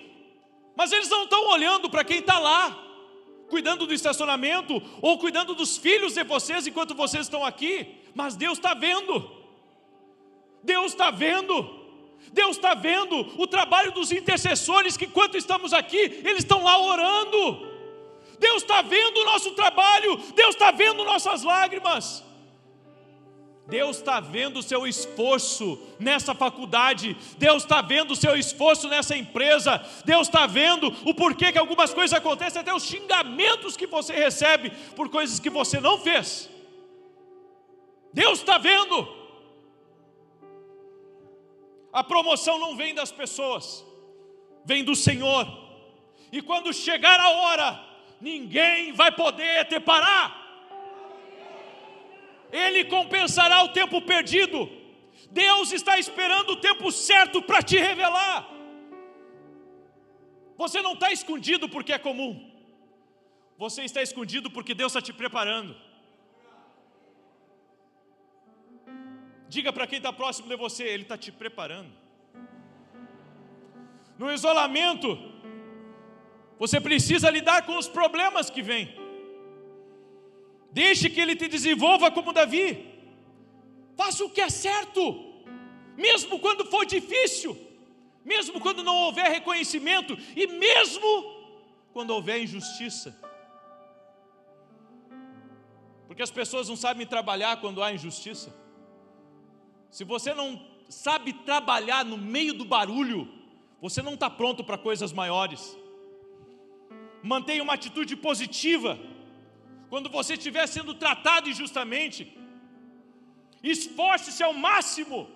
mas eles não estão olhando para quem está lá, cuidando do estacionamento, ou cuidando dos filhos de vocês enquanto vocês estão aqui. Mas Deus está vendo. Deus está vendo. Deus está vendo o trabalho dos intercessores que enquanto estamos aqui, eles estão lá orando. Deus está vendo o nosso trabalho, Deus está vendo nossas lágrimas, Deus está vendo o seu esforço nessa faculdade, Deus está vendo o seu esforço nessa empresa, Deus está vendo o porquê que algumas coisas acontecem, até os xingamentos que você recebe por coisas que você não fez. Deus está vendo. A promoção não vem das pessoas, vem do Senhor, e quando chegar a hora, ninguém vai poder te parar. Ele compensará o tempo perdido. Deus está esperando o tempo certo para te revelar. Você não está escondido porque é comum. Você está escondido porque Deus está te preparando. Diga para quem está próximo de você, Ele está te preparando. No isolamento, você precisa lidar com os problemas que vêm. Deixe que Ele te desenvolva como Davi. Faça o que é certo, mesmo quando for difícil, mesmo quando não houver reconhecimento, e mesmo quando houver injustiça. Porque as pessoas não sabem trabalhar quando há injustiça. Se você não sabe trabalhar no meio do barulho, você não está pronto para coisas maiores. Mantenha uma atitude positiva quando você estiver sendo tratado injustamente. Esforce-se ao máximo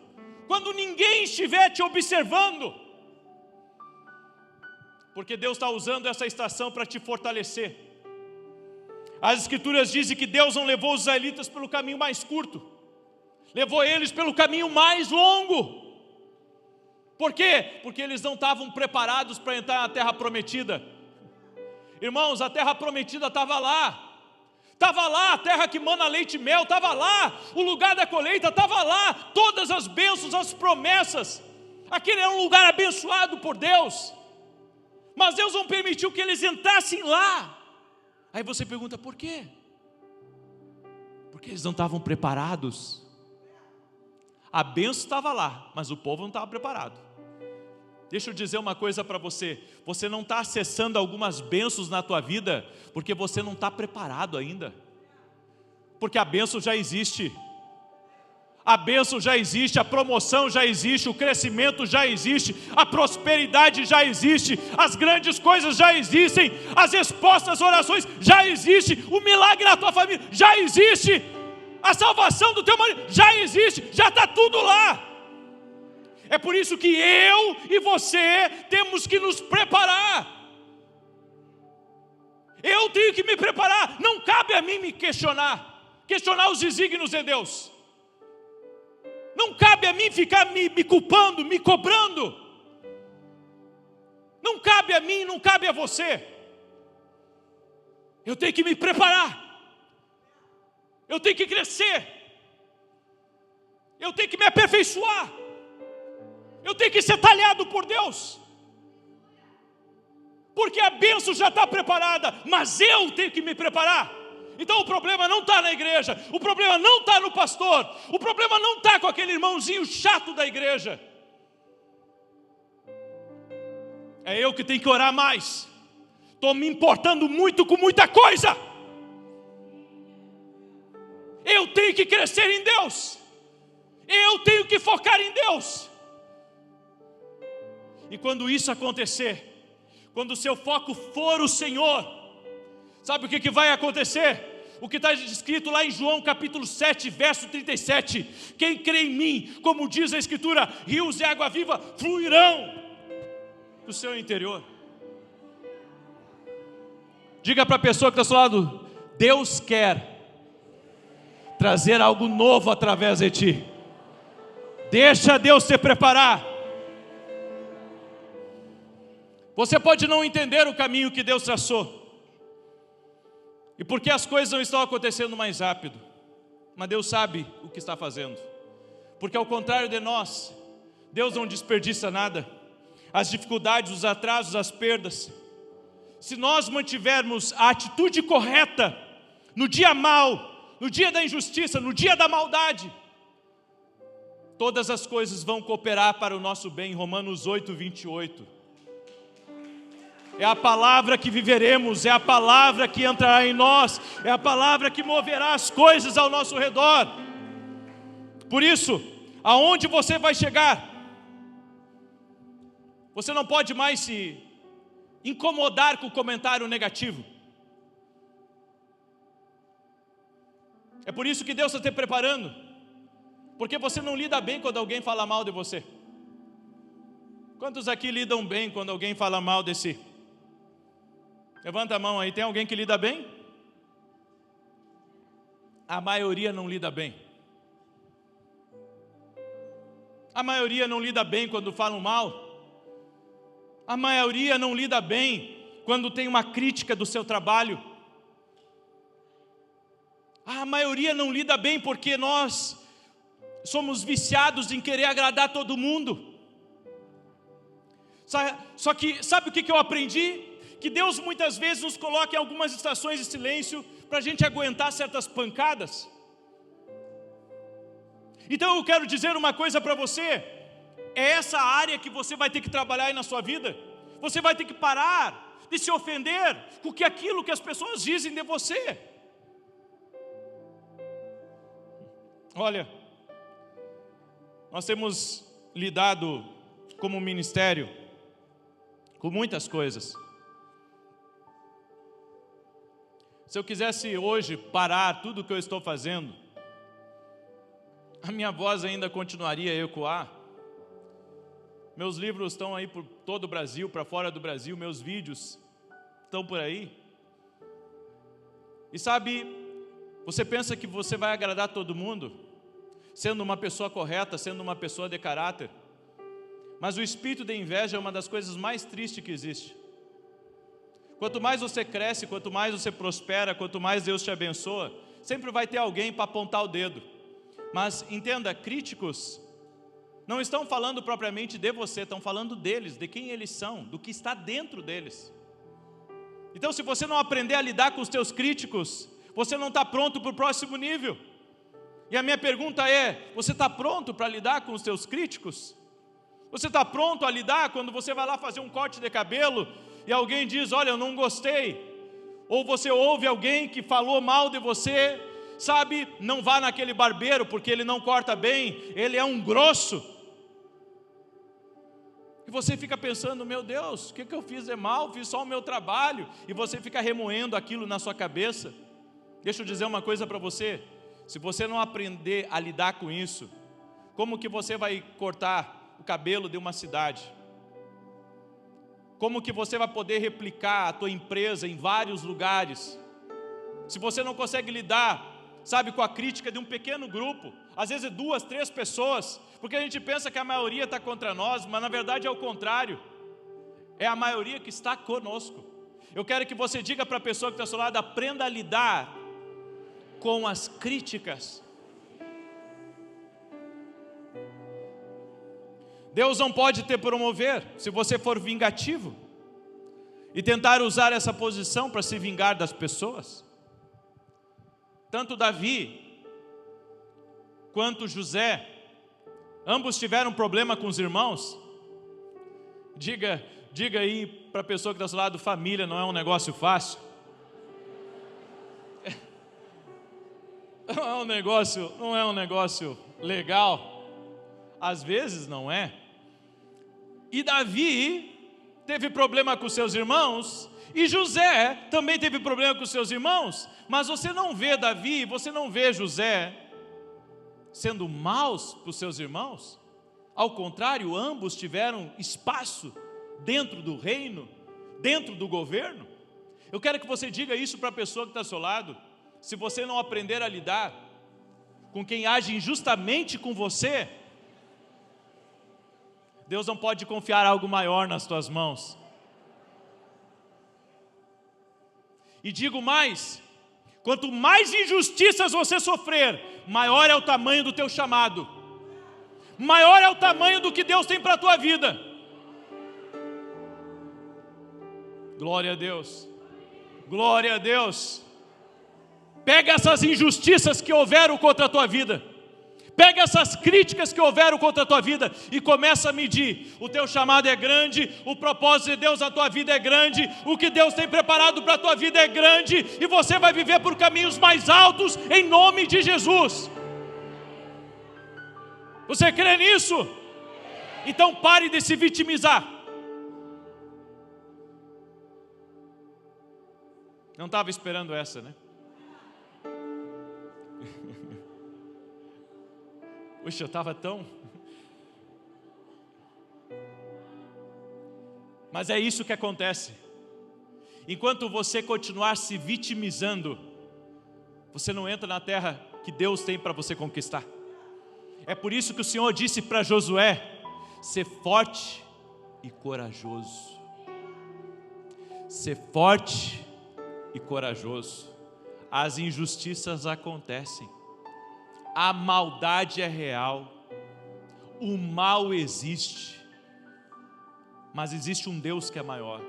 quando ninguém estiver te observando, porque Deus está usando essa estação para te fortalecer. As Escrituras dizem que Deus não levou os israelitas pelo caminho mais curto, levou eles pelo caminho mais longo. Por quê? Porque eles não estavam preparados para entrar na terra prometida. Irmãos, a terra prometida estava lá. Estava lá a terra que mana leite e mel, estava lá o lugar da colheita, estava lá todas as bênçãos, as promessas. Aquele era um lugar abençoado por Deus, mas Deus não permitiu que eles entrassem lá. Aí você pergunta, por quê? Porque eles não estavam preparados. A bênção estava lá, mas o povo não estava preparado. Deixa eu dizer uma coisa para você, você não está acessando algumas bênçãos na tua vida, porque você não está preparado ainda, porque a bênção já existe, a bênção já existe, a promoção já existe, o crescimento já existe, a prosperidade já existe, as grandes coisas já existem, as respostas às orações já existem, o milagre na tua família já existe, a salvação do teu marido já existe, já está tudo lá. É por isso que eu e você temos que nos preparar. Eu tenho que me preparar. Não cabe a mim me questionar os desígnios de Deus. Não cabe a mim ficar me culpando, me cobrando. Não cabe a mim, não cabe a você. Eu tenho que me preparar. Eu tenho que crescer. Eu tenho que me aperfeiçoar. Eu tenho que ser talhado por Deus, porque a bênção já está preparada, mas eu tenho que me preparar. Então o problema não está na igreja, o problema não está no pastor, o problema não está com aquele irmãozinho chato da igreja. É eu que tenho que orar mais. Estou me importando muito com muita coisa. Eu tenho que crescer em Deus, eu tenho que focar em Deus. E quando isso acontecer, quando o seu foco for o Senhor, sabe o que vai acontecer? O que está escrito lá em João capítulo 7, verso 37. Quem crê em mim, como diz a Escritura, rios de água viva fluirão do seu interior. Diga para a pessoa que está ao seu lado, Deus quer trazer algo novo através de ti. Deixa Deus te preparar. Você pode não entender o caminho que Deus traçou, e porque as coisas não estão acontecendo mais rápido, mas Deus sabe o que está fazendo, porque ao contrário de nós, Deus não desperdiça nada. As dificuldades, os atrasos, as perdas, se nós mantivermos a atitude correta, no dia mau, no dia da injustiça, no dia da maldade, todas as coisas vão cooperar para o nosso bem. Romanos 8, 28. É a palavra que viveremos, é a palavra que entrará em nós, é a palavra que moverá as coisas ao nosso redor. Por isso, aonde você vai chegar, você não pode mais se incomodar com o comentário negativo. É por isso que Deus está te preparando, porque você não lida bem quando alguém fala mal de você. Quantos aqui lidam bem quando alguém fala mal de si? Levanta a mão aí, tem alguém que lida bem? A maioria não lida bem. A maioria não lida bem quando falam mal. A maioria não lida bem quando tem uma crítica do seu trabalho. A maioria não lida bem porque nós somos viciados em querer agradar todo mundo. Só que, sabe o que eu aprendi? Que Deus muitas vezes nos coloca em algumas estações de silêncio para a gente aguentar certas pancadas. Então eu quero dizer uma coisa para você. É essa área que você vai ter que trabalhar aí na sua vida. Você vai ter que parar de se ofender com aquilo que as pessoas dizem de você. Olha, nós temos lidado como ministério com muitas coisas. Se eu quisesse hoje parar tudo o que eu estou fazendo, a minha voz ainda continuaria a ecoar. Meus livros estão aí por todo o Brasil, para fora do Brasil, meus vídeos estão por aí. E sabe, você pensa que você vai agradar todo mundo, sendo uma pessoa correta, sendo uma pessoa de caráter. Mas o espírito de inveja é uma das coisas mais tristes que existe. Quanto mais você cresce, quanto mais você prospera, quanto mais Deus te abençoa, sempre vai ter alguém para apontar o dedo. Mas entenda, críticos não estão falando propriamente de você, estão falando deles, de quem eles são, do que está dentro deles. Então, se você não aprender a lidar com os teus críticos, você não está pronto para o próximo nível. E a minha pergunta é, você está pronto para lidar com os teus críticos? Você está pronto a lidar quando você vai lá fazer um corte de cabelo e alguém diz, olha, eu não gostei? Ou você ouve alguém que falou mal de você, sabe, não vá naquele barbeiro porque ele não corta bem, ele é um grosso. E você fica pensando, meu Deus, o que eu fiz de mal? Fiz só o meu trabalho. E você fica remoendo aquilo na sua cabeça. Deixa eu dizer uma coisa para você. Se você não aprender a lidar com isso, como que você vai cortar o cabelo de uma cidade? Como que você vai poder replicar a tua empresa em vários lugares? Se você não consegue lidar, sabe, com a crítica de um pequeno grupo, às vezes 2, 3 pessoas, porque a gente pensa que a maioria está contra nós, mas na verdade é o contrário, é a maioria que está conosco. Eu quero que você diga para a pessoa que está ao seu lado, aprenda a lidar com as críticas. Deus não pode te promover se você for vingativo e tentar usar essa posição para se vingar das pessoas. Tanto Davi quanto José, ambos tiveram problema com os irmãos. Diga aí para a pessoa que está ao seu lado, família não é um negócio fácil. Não é um negócio legal. Às vezes não é. E Davi teve problema com seus irmãos, e José também teve problema com seus irmãos, mas você não vê Davi, você não vê José sendo maus para os seus irmãos. Ao contrário, ambos tiveram espaço dentro do reino, dentro do governo. Eu quero que você diga isso para a pessoa que está ao seu lado. Se você não aprender a lidar com quem age injustamente com você, Deus não pode confiar algo maior nas tuas mãos. E digo mais, quanto mais injustiças você sofrer, maior é o tamanho do teu chamado, maior é o tamanho do que Deus tem para a tua vida. Glória a Deus, glória a Deus. Pega essas injustiças que houveram contra a tua vida, pega essas críticas que houveram contra a tua vida e começa a medir. O teu chamado é grande, o propósito de Deus na tua vida é grande, o que Deus tem preparado para a tua vida é grande, e você vai viver por caminhos mais altos em nome de Jesus. Você crê nisso? Então pare de se vitimizar. Não estava esperando essa, né? Puxa, eu estava tão... Mas é isso que acontece. Enquanto você continuar se vitimizando, você não entra na terra que Deus tem para você conquistar. É por isso que o Senhor disse para Josué: ser forte e corajoso. Ser forte e corajoso. As injustiças acontecem, a maldade é real, o mal existe, mas existe um Deus que é maior.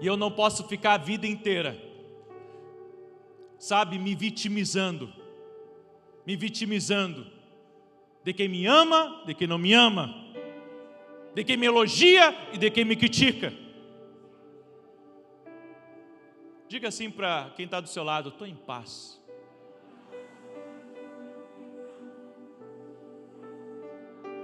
E eu não posso ficar a vida inteira, sabe, me vitimizando de quem me ama, de quem não me ama, de quem me elogia e de quem me critica. Diga assim para quem está do seu lado: estou em paz.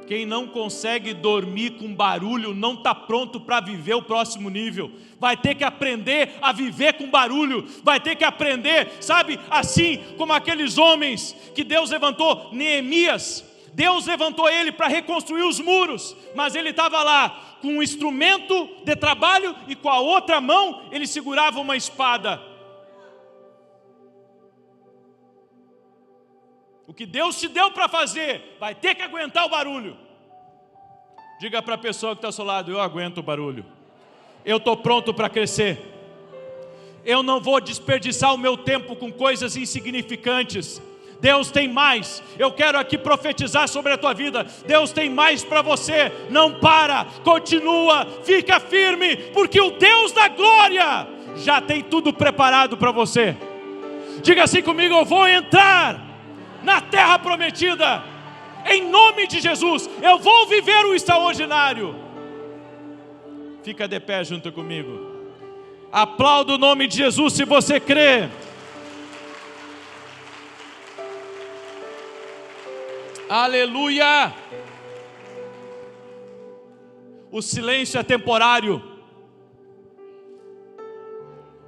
Quem não consegue dormir com barulho não está pronto para viver o próximo nível. Vai ter que aprender a viver com barulho. Vai ter que aprender, sabe, assim como aqueles homens que Deus levantou, Neemias. Deus levantou ele para reconstruir os muros, mas ele estava lá com um instrumento de trabalho e com a outra mão ele segurava uma espada. O que Deus te deu para fazer, vai ter que aguentar o barulho. Diga para a pessoa que está ao seu lado: eu aguento o barulho. Eu estou pronto para crescer. Eu não vou desperdiçar o meu tempo com coisas insignificantes. Deus tem mais. Eu quero aqui profetizar sobre a tua vida. Deus tem mais para você. Não para, continua, fica firme, porque o Deus da glória já tem tudo preparado para você. Diga assim comigo: eu vou entrar na terra prometida, em nome de Jesus. Eu vou viver o extraordinário. Fica de pé junto comigo. Aplauda o nome de Jesus se você crê. Aleluia. O silêncio é temporário.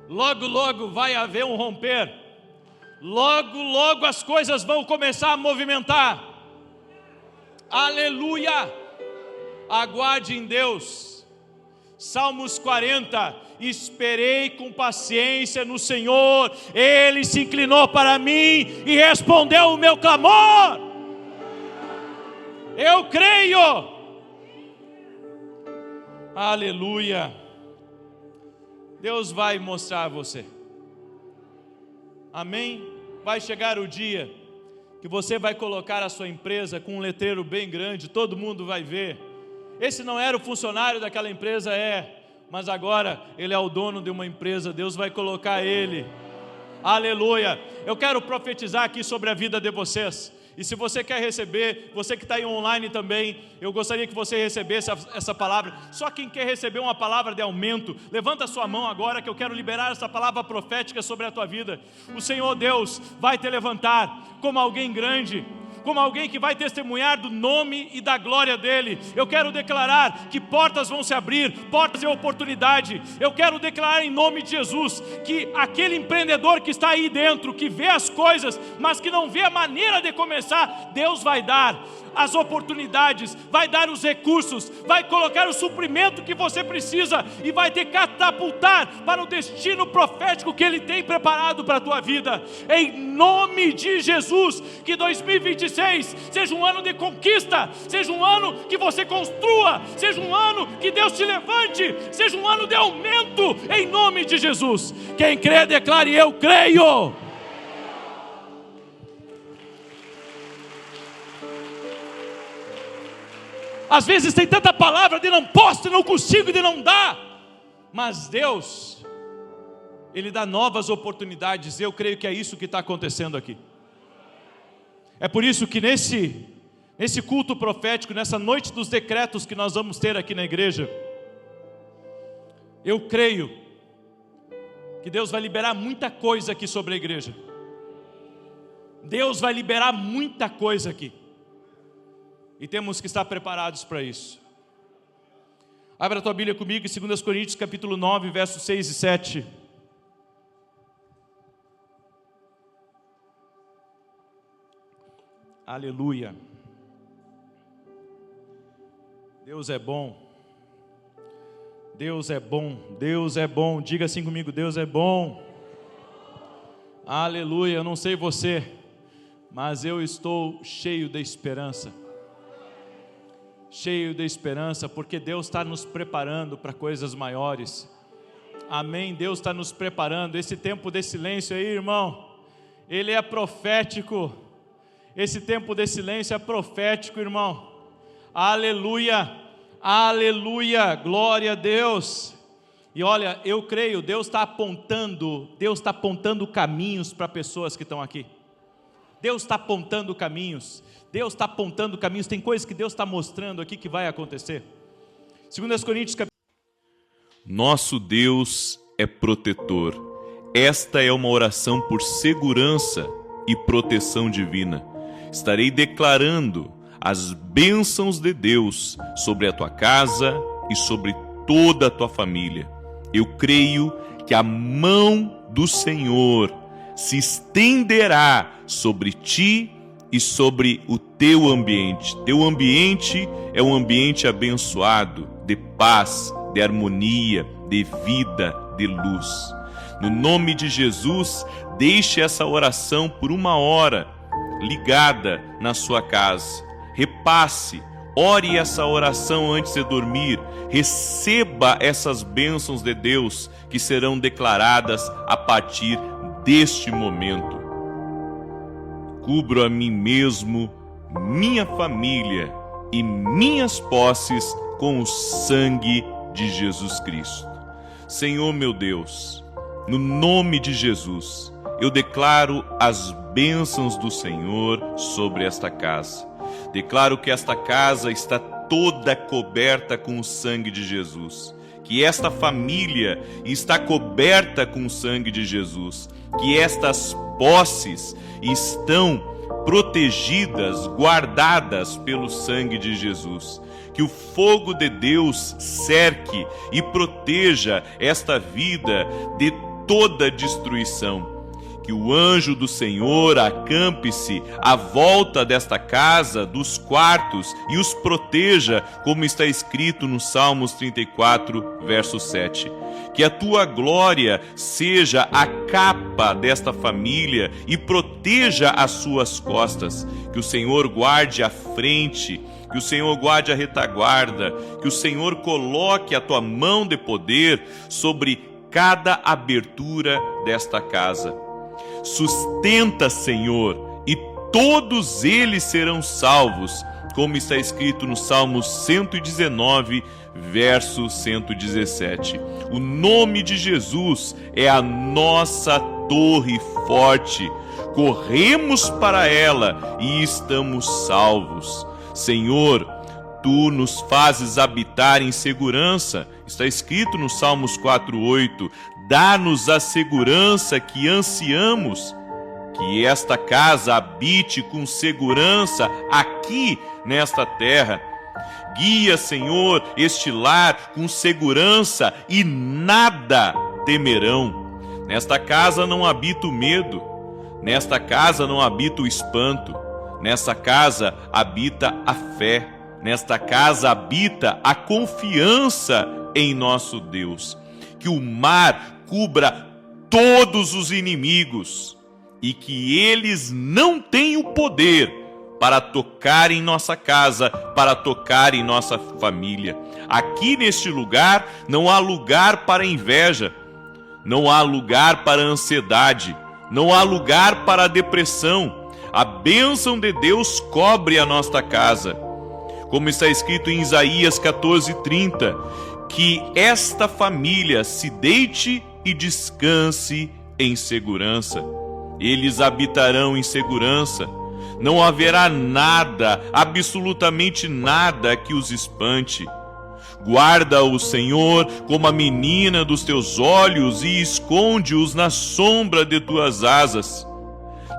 Logo, logo vai haver um romper. Logo, logo as coisas vão começar a movimentar. Aleluia. Aguarde em Deus. Salmos 40. Esperei com paciência no Senhor. Ele se inclinou para mim e respondeu o meu clamor. Eu creio. Aleluia. Deus vai mostrar a você. Amém? Vai chegar o dia que você vai colocar a sua empresa com um letreiro bem grande, todo mundo vai ver. Esse não era o funcionário daquela empresa, mas agora ele é o dono de uma empresa. Deus vai colocar ele. Aleluia. Eu quero profetizar aqui sobre a vida de vocês. E se você quer receber, você que está aí online também, eu gostaria que você recebesse essa palavra. Só quem quer receber uma palavra de aumento, levanta a sua mão agora, que eu quero liberar essa palavra profética sobre a tua vida. O Senhor Deus vai te levantar como alguém grande, como alguém que vai testemunhar do nome e da glória dEle. Eu quero declarar que portas vão se abrir, portas de oportunidade. Eu quero declarar em nome de Jesus, que aquele empreendedor que está aí dentro, que vê as coisas, mas que não vê a maneira de começar, Deus vai dar as oportunidades, vai dar os recursos, vai colocar o suprimento que você precisa e vai te catapultar para o destino profético que Ele tem preparado para a tua vida. Em nome de Jesus, que 2026 seja um ano de conquista, seja um ano que você construa, seja um ano que Deus te levante, seja um ano de aumento, em nome de Jesus. Quem crê, declare: eu creio. Às vezes tem tanta palavra de não posso, de não consigo, de não dá. Mas Deus, Ele dá novas oportunidades. Eu creio que é isso que está acontecendo aqui. É por isso que nesse culto profético, nessa noite dos decretos que nós vamos ter aqui na igreja, eu creio que Deus vai liberar muita coisa aqui sobre a igreja. Deus vai liberar muita coisa aqui. E temos que estar preparados para isso. Abra a tua Bíblia comigo em 2 Coríntios capítulo 9, versos 6 e 7. Aleluia. Deus é bom. Deus é bom, Deus é bom. Diga assim comigo: Deus é bom. Aleluia. Eu não sei você, mas eu estou cheio de esperança. Cheio de esperança, porque Deus está nos preparando para coisas maiores. Amém? Deus está nos preparando. Esse tempo de silêncio aí, irmão, ele é profético. Esse tempo de silêncio é profético, irmão. Aleluia, aleluia, glória a Deus. E olha, eu creio, Deus está apontando caminhos para pessoas que estão aqui. Deus está apontando caminhos. Deus está apontando caminhos. Tem coisas que Deus está mostrando aqui que vai acontecer. 2 Coríntios capítulo... Nosso Deus é protetor. Esta é uma oração por segurança e proteção divina. Estarei declarando as bênçãos de Deus sobre a tua casa e sobre toda a tua família. Eu creio que a mão do Senhor se estenderá sobre ti e sobre o teu ambiente. Teu ambiente é um ambiente abençoado, de paz, de harmonia, de vida, de luz. No nome de Jesus, deixe essa oração por 1 hora ligada na sua casa. Repasse, ore essa oração antes de dormir. Receba essas bênçãos de Deus que serão declaradas a partir deste momento. Cubro a mim mesmo, minha família e minhas posses com o sangue de Jesus Cristo. Senhor meu Deus, no nome de Jesus, eu declaro as bênçãos do Senhor sobre esta casa. Declaro que esta casa está toda coberta com o sangue de Jesus. Que esta família está coberta com o sangue de Jesus. Que estas posses estão protegidas, guardadas pelo sangue de Jesus. Que o fogo de Deus cerque e proteja esta vida de toda destruição. Que o anjo do Senhor acampe-se à volta desta casa, dos quartos, e os proteja, como está escrito no Salmos 34, verso 7. Que a tua glória seja a capa desta família e proteja as suas costas. Que o Senhor guarde a frente, que o Senhor guarde a retaguarda, que o Senhor coloque a tua mão de poder sobre cada abertura desta casa. Sustenta, Senhor, e todos eles serão salvos, como está escrito no Salmo 119, verso 117. O nome de Jesus é a nossa torre forte. Corremos para ela e estamos salvos. Senhor, tu nos fazes habitar em segurança. Está escrito no Salmos 4:8. Dá-nos a segurança que ansiamos. Que esta casa habite com segurança aqui nesta terra. Guia, Senhor, este lar com segurança e nada temerão. Nesta casa não habita o medo. Nesta casa não habita o espanto. Nesta casa habita a fé. Nesta casa habita a confiança em nosso Deus. Que o mar cubra todos os inimigos e que eles não tenham poder para tocar em nossa casa, para tocar em nossa família. Aqui neste lugar não há lugar para inveja, não há lugar para ansiedade, não há lugar para depressão. A bênção de Deus cobre a nossa casa. Como está escrito em Isaías 14:30, que esta família se deite e descanse em segurança. Eles habitarão em segurança. Não haverá nada, absolutamente nada que os espante. Guarda o Senhor como a menina dos teus olhos e esconde-os na sombra de tuas asas.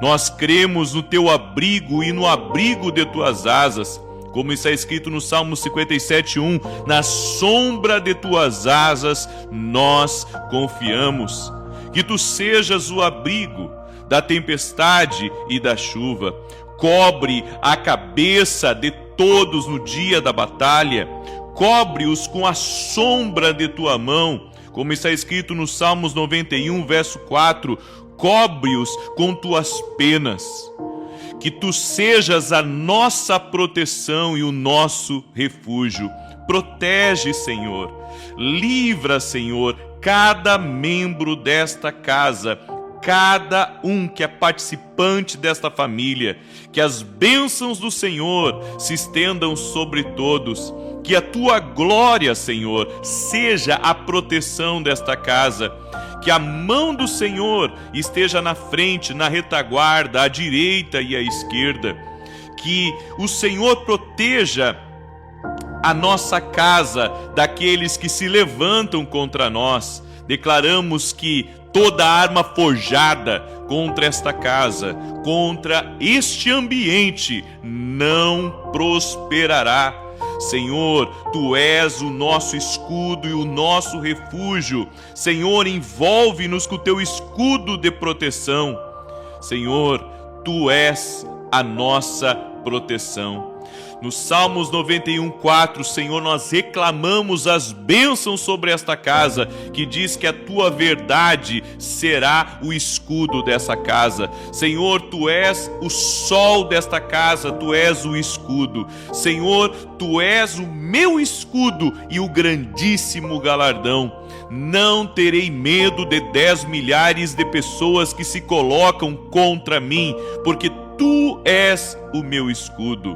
Nós cremos no teu abrigo e no abrigo de tuas asas. Como está escrito no Salmo 57:1, na sombra de tuas asas nós confiamos. Que tu sejas o abrigo da tempestade e da chuva. Cobre a cabeça de todos no dia da batalha. cobre-os com a sombra de tua mão, como está escrito no Salmos 91, verso 4, cobre-os com tuas penas. Que tu sejas a nossa proteção e o nosso refúgio. Protege, Senhor. Livra, Senhor, cada membro desta casa, cada um que é participante desta família. Que as bênçãos do Senhor se estendam sobre todos. Que a tua glória, Senhor, seja a proteção desta casa. Que a mão do Senhor esteja na frente, na retaguarda, à direita e à esquerda. Que o Senhor proteja a nossa casa daqueles que se levantam contra nós. Declaramos que toda arma forjada contra esta casa, contra este ambiente, não prosperará. Senhor, tu és o nosso escudo e o nosso refúgio. Senhor, envolve-nos com o teu escudo de proteção. Senhor, tu és a nossa proteção. No Salmos 91:4, Senhor, nós reclamamos as bênçãos sobre esta casa, que diz que a tua verdade será o escudo dessa casa. Senhor, tu és o sol desta casa, tu és o escudo. Senhor, tu és o meu escudo e o grandíssimo galardão. Não terei medo de 10 milhares de pessoas que se colocam contra mim, porque tu és o meu escudo.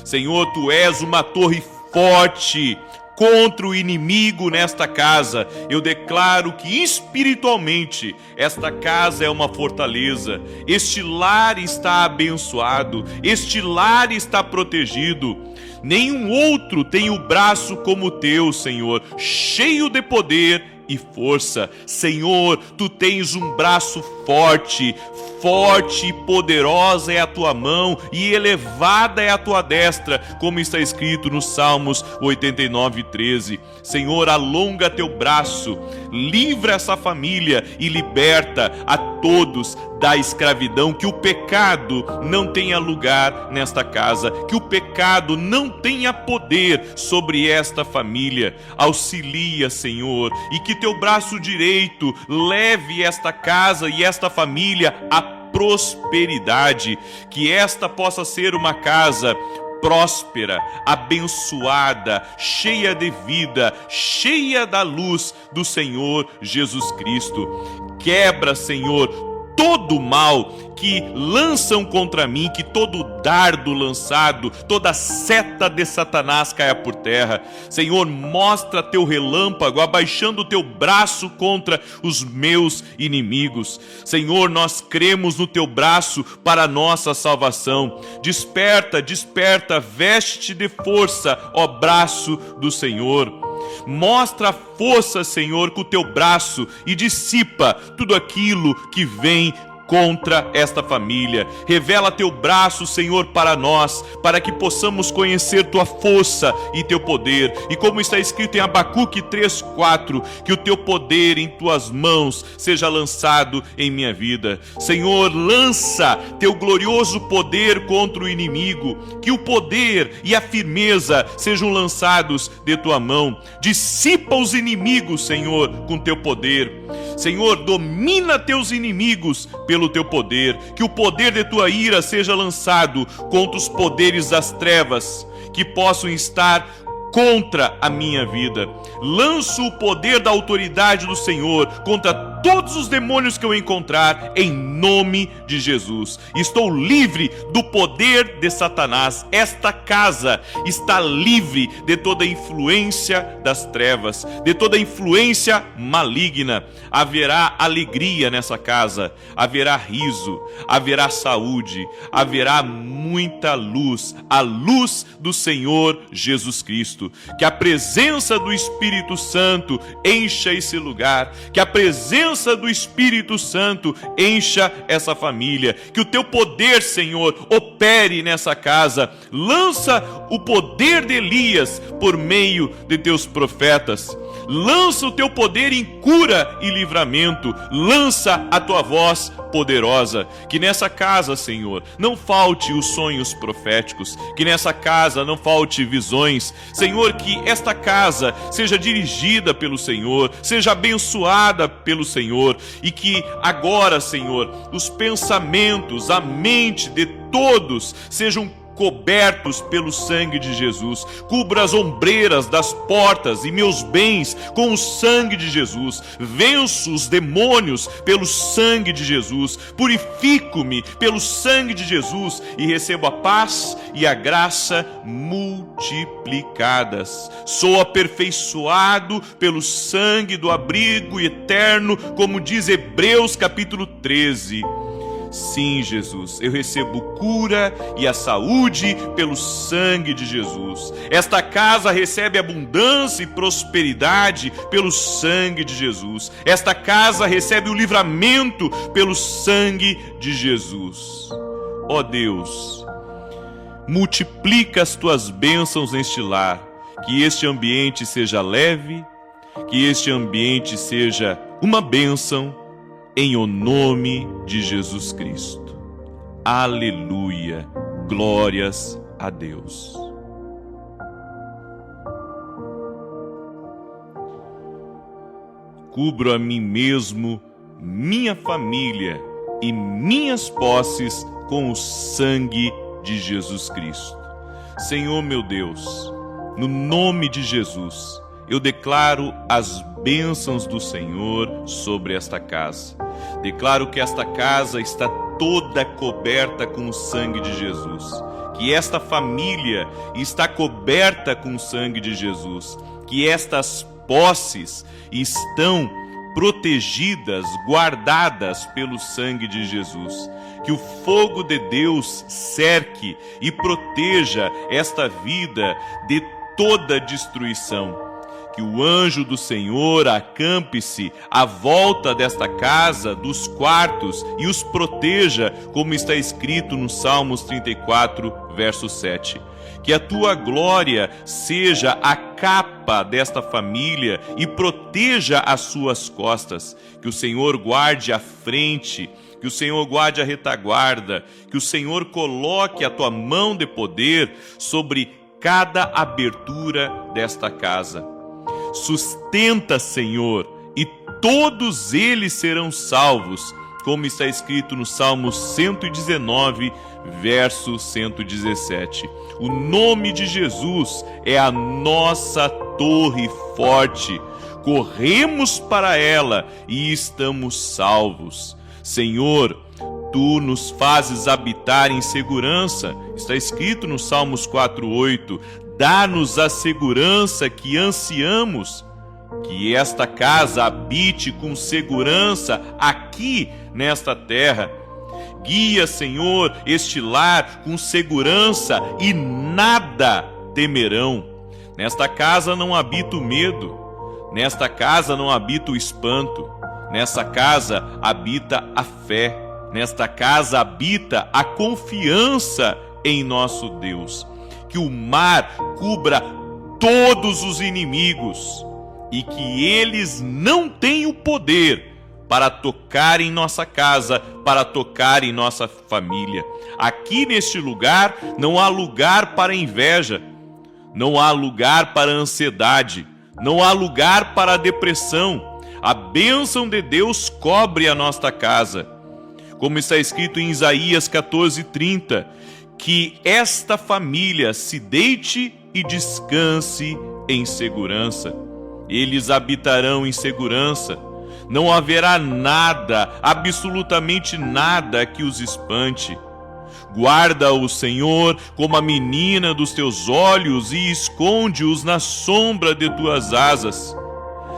Senhor, tu és uma torre forte contra o inimigo nesta casa. Eu declaro que espiritualmente esta casa é uma fortaleza. Este lar está abençoado, este lar está protegido. Nenhum outro tem o braço como o teu, Senhor, cheio de poder e força. Senhor, tu tens um braço forte, forte e poderosa é a tua mão e elevada é a tua destra, como está escrito no Salmos 89:13. Senhor, alonga teu braço, livra essa família e liberta a todos da escravidão. Que o pecado não tenha lugar nesta casa, que o pecado não tenha poder sobre esta família. Auxilia, Senhor, e que teu braço direito leve esta casa e esta família à prosperidade. Que esta possa ser uma casa próspera, abençoada, cheia de vida, cheia da luz do Senhor Jesus Cristo. Quebra, Senhor, todo mal que lançam contra mim, que todo dardo lançado, toda seta de Satanás caia por terra. Senhor, mostra teu relâmpago, abaixando o teu braço contra os meus inimigos. Senhor, nós cremos no teu braço para a nossa salvação. Desperta, desperta, veste-te de força, ó braço do Senhor. Mostra a força, Senhor, com o teu braço e dissipa tudo aquilo que vem contra esta família. Revela teu braço, Senhor, para nós, para que possamos conhecer tua força e teu poder. E como está escrito em Abacuque 3:4, que o teu poder em tuas mãos seja lançado em minha vida. Senhor, lança teu glorioso poder contra o inimigo, que o poder e a firmeza sejam lançados de tua mão. Dissipa os inimigos, Senhor, com teu poder. Senhor, domina teus inimigos pelo teu poder, que o poder de tua ira seja lançado contra os poderes das trevas que possam estar contra a minha vida. Lanço o poder da autoridade do Senhor contra todos os demônios que eu encontrar, em nome de Jesus. Estou livre do poder de Satanás. Esta casa está livre de toda influência das trevas, de toda influência maligna. Haverá alegria nessa casa, haverá riso, haverá saúde, haverá muita luz, a luz do Senhor Jesus Cristo. Que a presença do Espírito Santo encha esse lugar, que a presença do Espírito Santo encha essa família, que o teu poder, Senhor, opere nessa casa. Lança o poder de Elias por meio de teus profetas. Lança o teu poder em cura e livramento. Lança a tua voz poderosa. Que nessa casa, Senhor, não falte os sonhos proféticos, que nessa casa não falte visões. Senhor, que esta casa seja dirigida pelo Senhor, seja abençoada pelo Senhor, e que agora, Senhor, os pensamentos, a mente de todos sejam cobertos pelo sangue de Jesus. Cubra as ombreiras das portas e meus bens com o sangue de Jesus. Venço os demônios pelo sangue de Jesus. Purifico-me pelo sangue de Jesus e recebo a paz e a graça multiplicadas. Sou aperfeiçoado pelo sangue do abrigo eterno, como diz Hebreus capítulo 13. Sim, Jesus, eu recebo cura e a saúde pelo sangue de Jesus. Esta casa recebe abundância e prosperidade pelo sangue de Jesus. Esta casa recebe o livramento pelo sangue de Jesus. Ó Deus, multiplica as tuas bênçãos neste lar, que este ambiente seja leve, que este ambiente seja uma bênção, em o nome de Jesus Cristo. Aleluia. Glórias a Deus. Cubro a mim mesmo, minha família e minhas posses com o sangue de Jesus Cristo. Senhor meu Deus, no nome de Jesus, eu declaro as bênçãos do Senhor sobre esta casa. Declaro que esta casa está toda coberta com o sangue de Jesus. Que esta família está coberta com o sangue de Jesus. Que estas posses estão protegidas, guardadas pelo sangue de Jesus. Que o fogo de Deus cerque e proteja esta vida de toda destruição. Que o anjo do Senhor acampe-se à volta desta casa, dos quartos, e os proteja, como está escrito no Salmos 34, verso 7. Que a tua glória seja a capa desta família e proteja as suas costas. Que o Senhor guarde a frente, que o Senhor guarde a retaguarda, que o Senhor coloque a tua mão de poder sobre cada abertura desta casa. Sustenta, Senhor, e todos eles serão salvos, como está escrito no Salmo 119, verso 117. O nome de Jesus é a nossa torre forte. Corremos para ela e estamos salvos. Senhor, tu nos fazes habitar em segurança. Está escrito no Salmos 4:8. Dá-nos a segurança que ansiamos, que esta casa habite com segurança aqui nesta terra. Guia, Senhor, este lar com segurança e nada temerão. Nesta casa não habita o medo, nesta casa não habita o espanto, nesta casa habita a fé, nesta casa habita a confiança em nosso Deus. Que o mar cubra todos os inimigos e que eles não tenham poder para tocar em nossa casa, para tocar em nossa família. Aqui neste lugar não há lugar para inveja, não há lugar para ansiedade, não há lugar para depressão. A bênção de Deus cobre a nossa casa. Como está escrito em Isaías 14:30, que esta família se deite e descanse em segurança. Eles habitarão em segurança. Não haverá nada, absolutamente nada que os espante. Guarda-o, Senhor, como a menina dos teus olhos e esconde-os na sombra de tuas asas.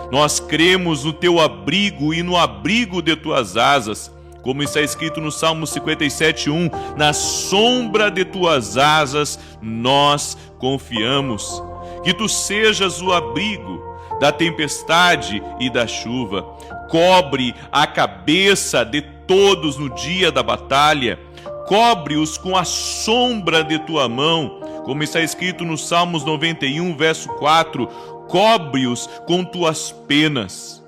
Nós cremos no teu abrigo e no abrigo de tuas asas. Como está escrito no Salmo 57:1, na sombra de tuas asas nós confiamos. Que tu sejas o abrigo da tempestade e da chuva. Cobre a cabeça de todos no dia da batalha. Cobre-os com a sombra de tua mão. Como está escrito no Salmos 91, verso 4, cobre-os com tuas penas.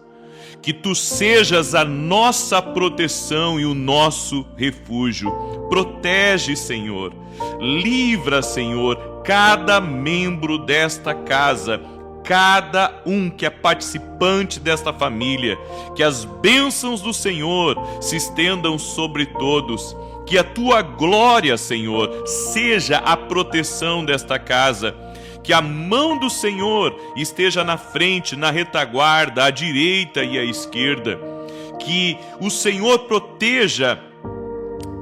que Tu sejas a nossa proteção e o nosso refúgio. Protege, Senhor. Livra, Senhor, cada membro desta casa, cada um que é participante desta família. Que as bênçãos do Senhor se estendam sobre todos. Que a Tua glória, Senhor, seja a proteção desta casa. Que a mão do Senhor esteja na frente, na retaguarda, à direita e à esquerda. Que o Senhor proteja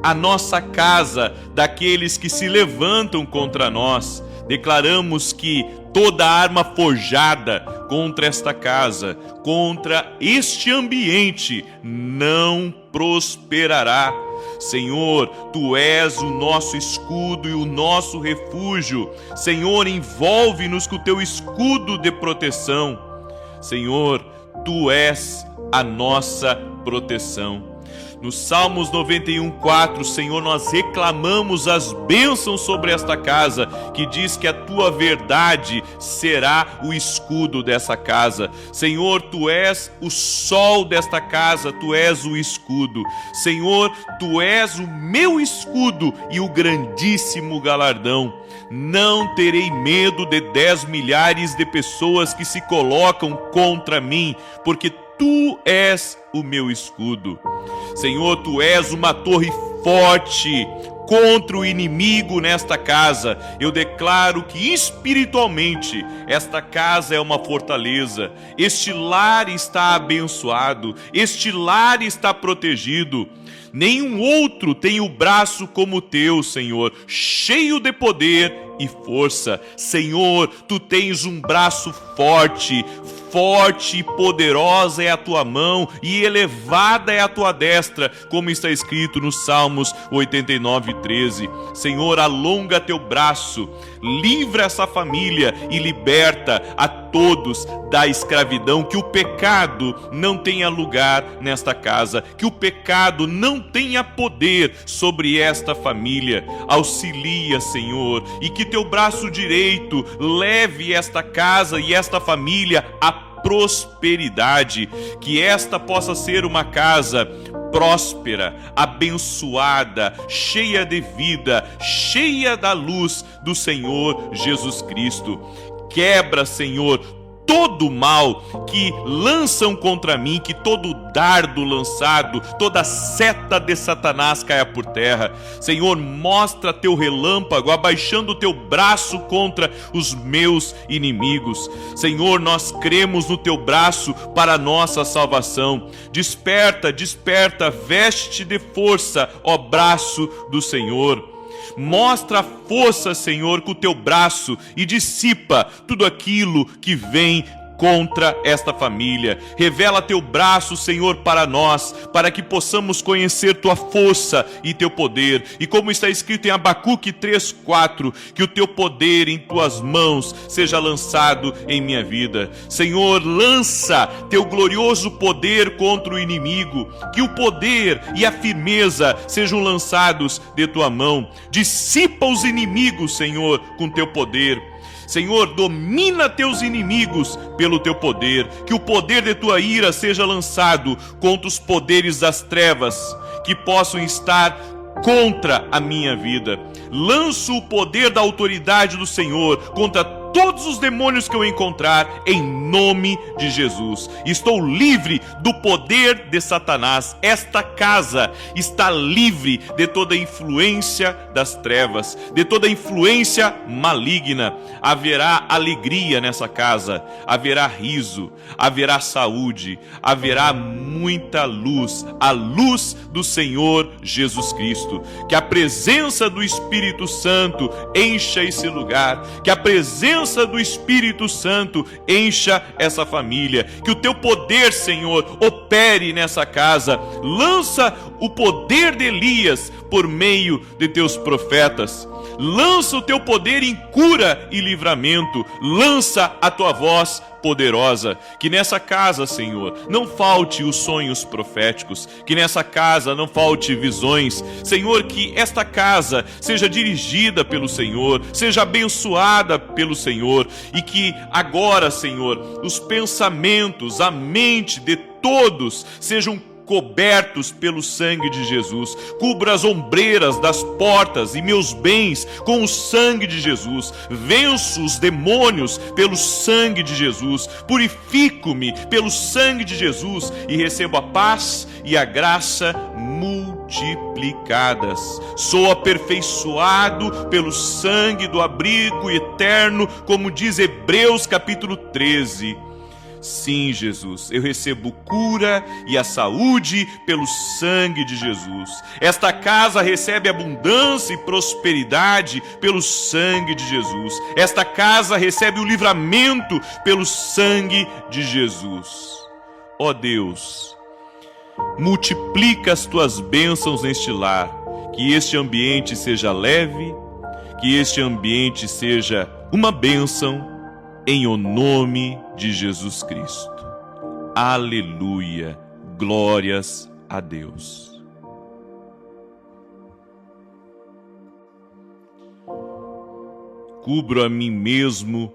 a nossa casa daqueles que se levantam contra nós. Declaramos que toda arma forjada contra esta casa, contra este ambiente, não prosperará. Senhor, Tu és o nosso escudo e o nosso refúgio. Senhor, envolve-nos com o Teu escudo de proteção. Senhor, Tu és a nossa proteção. No Salmos 91:4, Senhor, nós reclamamos as bênçãos sobre esta casa, que diz que a Tua verdade será o escudo dessa casa. Senhor, Tu és o sol desta casa, Tu és o escudo. Senhor, Tu és o meu escudo e o grandíssimo galardão. Não terei medo de 10 milhares de pessoas que se colocam contra mim, porque Tu és o meu escudo. Senhor, Tu és uma torre forte contra o inimigo nesta casa. Eu declaro que espiritualmente esta casa é uma fortaleza. Este lar está abençoado, este lar está protegido. Nenhum outro tem o braço como o Teu, Senhor, cheio de poder e força. Senhor, Tu tens um braço forte, forte e poderosa é a Tua mão e elevada é a Tua destra, como está escrito nos Salmos 89:13. Senhor, alonga Teu braço, livra essa família e liberta a todos da escravidão. Que o pecado não tenha lugar nesta casa, que o pecado não tenha poder sobre esta família. Auxilia, Senhor, e que Teu braço direito leve esta casa e esta família à prosperidade. Que esta possa ser uma casa próspera, abençoada, cheia de vida, cheia da luz do Senhor Jesus Cristo. Quebra, Senhor, todo mal que lançam contra mim, que todo dardo lançado, toda seta de Satanás caia por terra. Senhor, mostra Teu relâmpago abaixando o Teu braço contra os meus inimigos. Senhor, nós cremos no Teu braço para a nossa salvação. Desperta, desperta, veste de força, ó braço do Senhor. Mostra a força, Senhor, com o Teu braço e dissipa tudo aquilo que vem contra esta família. Revela Teu braço, Senhor, para nós, para que possamos conhecer Tua força e Teu poder. E como está escrito em Abacuque 3:4, que o Teu poder em Tuas mãos seja lançado em minha vida. Senhor, lança Teu glorioso poder contra o inimigo, que o poder e a firmeza sejam lançados de Tua mão. Dissipa os inimigos, Senhor, com Teu poder. Senhor, domina Teus inimigos pelo Teu poder. Que o poder de Tua ira seja lançado contra os poderes das trevas que possam estar contra a minha vida. Lanço o poder da autoridade do Senhor contra todos os demônios que eu encontrar, em nome de Jesus. Estou livre do poder de Satanás. Esta casa está livre de toda influência das trevas, de toda influência maligna. Haverá alegria nessa casa, haverá riso, haverá saúde, haverá muita luz, a luz do Senhor Jesus Cristo. Que a presença do Espírito Santo encha esse lugar, que a presença do Espírito Santo encha essa família. Que o Teu poder, Senhor, opere nessa casa. Lança o poder de Elias por meio de Teus profetas. lança o teu poder em cura e livramento, lança a tua voz poderosa. Que nessa casa, Senhor, não falte os sonhos proféticos, que nessa casa não falte visões. Senhor, que esta casa seja dirigida pelo Senhor, seja abençoada pelo Senhor, e que agora, Senhor, os pensamentos, a mente de todos sejam cobertos pelo sangue de Jesus. Cubra as ombreiras das portas e meus bens com o sangue de Jesus. Venço os demônios pelo sangue de Jesus. Purifico-me pelo sangue de Jesus e recebo a paz e a graça multiplicadas. Sou aperfeiçoado pelo sangue do abrigo eterno, como diz Hebreus capítulo 13. Sim, Jesus, eu recebo cura e a saúde pelo sangue de Jesus. Esta casa recebe abundância e prosperidade pelo sangue de Jesus. Esta casa recebe o livramento pelo sangue de Jesus. Ó Deus, multiplica as tuas bênçãos neste lar, que este ambiente seja leve, que este ambiente seja uma bênção, em o nome de Jesus Cristo. Aleluia. Glórias a Deus. Cubro a mim mesmo,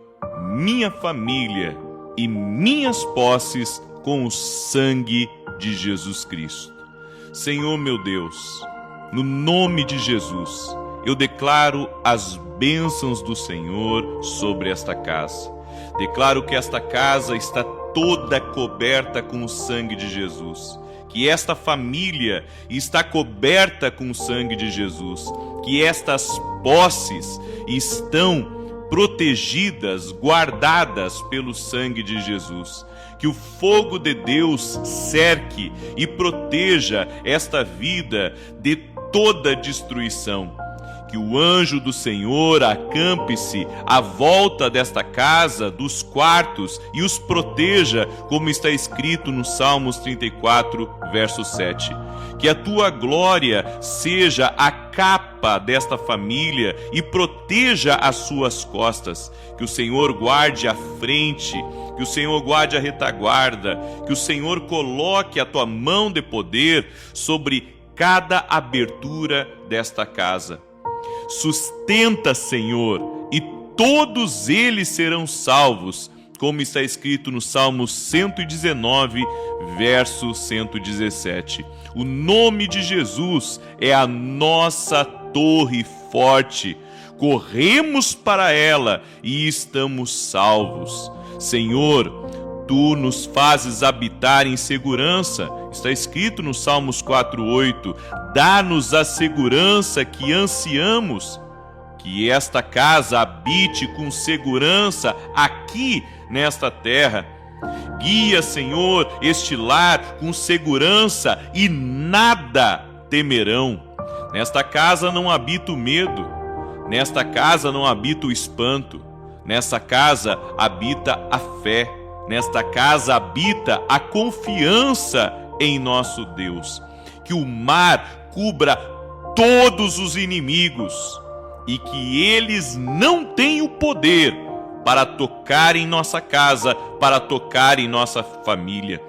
minha família e minhas posses com o sangue de Jesus Cristo. Senhor meu Deus, no nome de Jesus, eu declaro as bênçãos do Senhor sobre esta casa. Declaro que esta casa está toda coberta com o sangue de Jesus, que esta família está coberta com o sangue de Jesus, que estas posses estão protegidas, guardadas pelo sangue de Jesus. Que o fogo de Deus cerque e proteja esta vida de toda destruição. Que o anjo do Senhor acampe-se à volta desta casa, dos quartos, e os proteja, como está escrito no Salmos 34, verso 7. Que a tua glória seja a capa desta família e proteja as suas costas. Que o Senhor guarde a frente, que o Senhor guarde a retaguarda, que o Senhor coloque a tua mão de poder sobre cada abertura desta casa. Sustenta, Senhor, e todos eles serão salvos, como está escrito no Salmo 119, verso 117. O nome de Jesus é a nossa torre forte. Corremos para ela e estamos salvos. Senhor, tu nos fazes habitar em segurança. Está escrito no Salmos 4:8. Dá-nos a segurança que ansiamos. Que esta casa habite com segurança aqui nesta terra. Guia, Senhor, este lar com segurança e nada temerão. Nesta casa não habita o medo. Nesta casa não habita o espanto. Nesta casa habita a fé. Nesta casa habita a confiança em nosso Deus. Que o mar cubra todos os inimigos e que eles não tenham poder para tocar em nossa casa, para tocar em nossa família.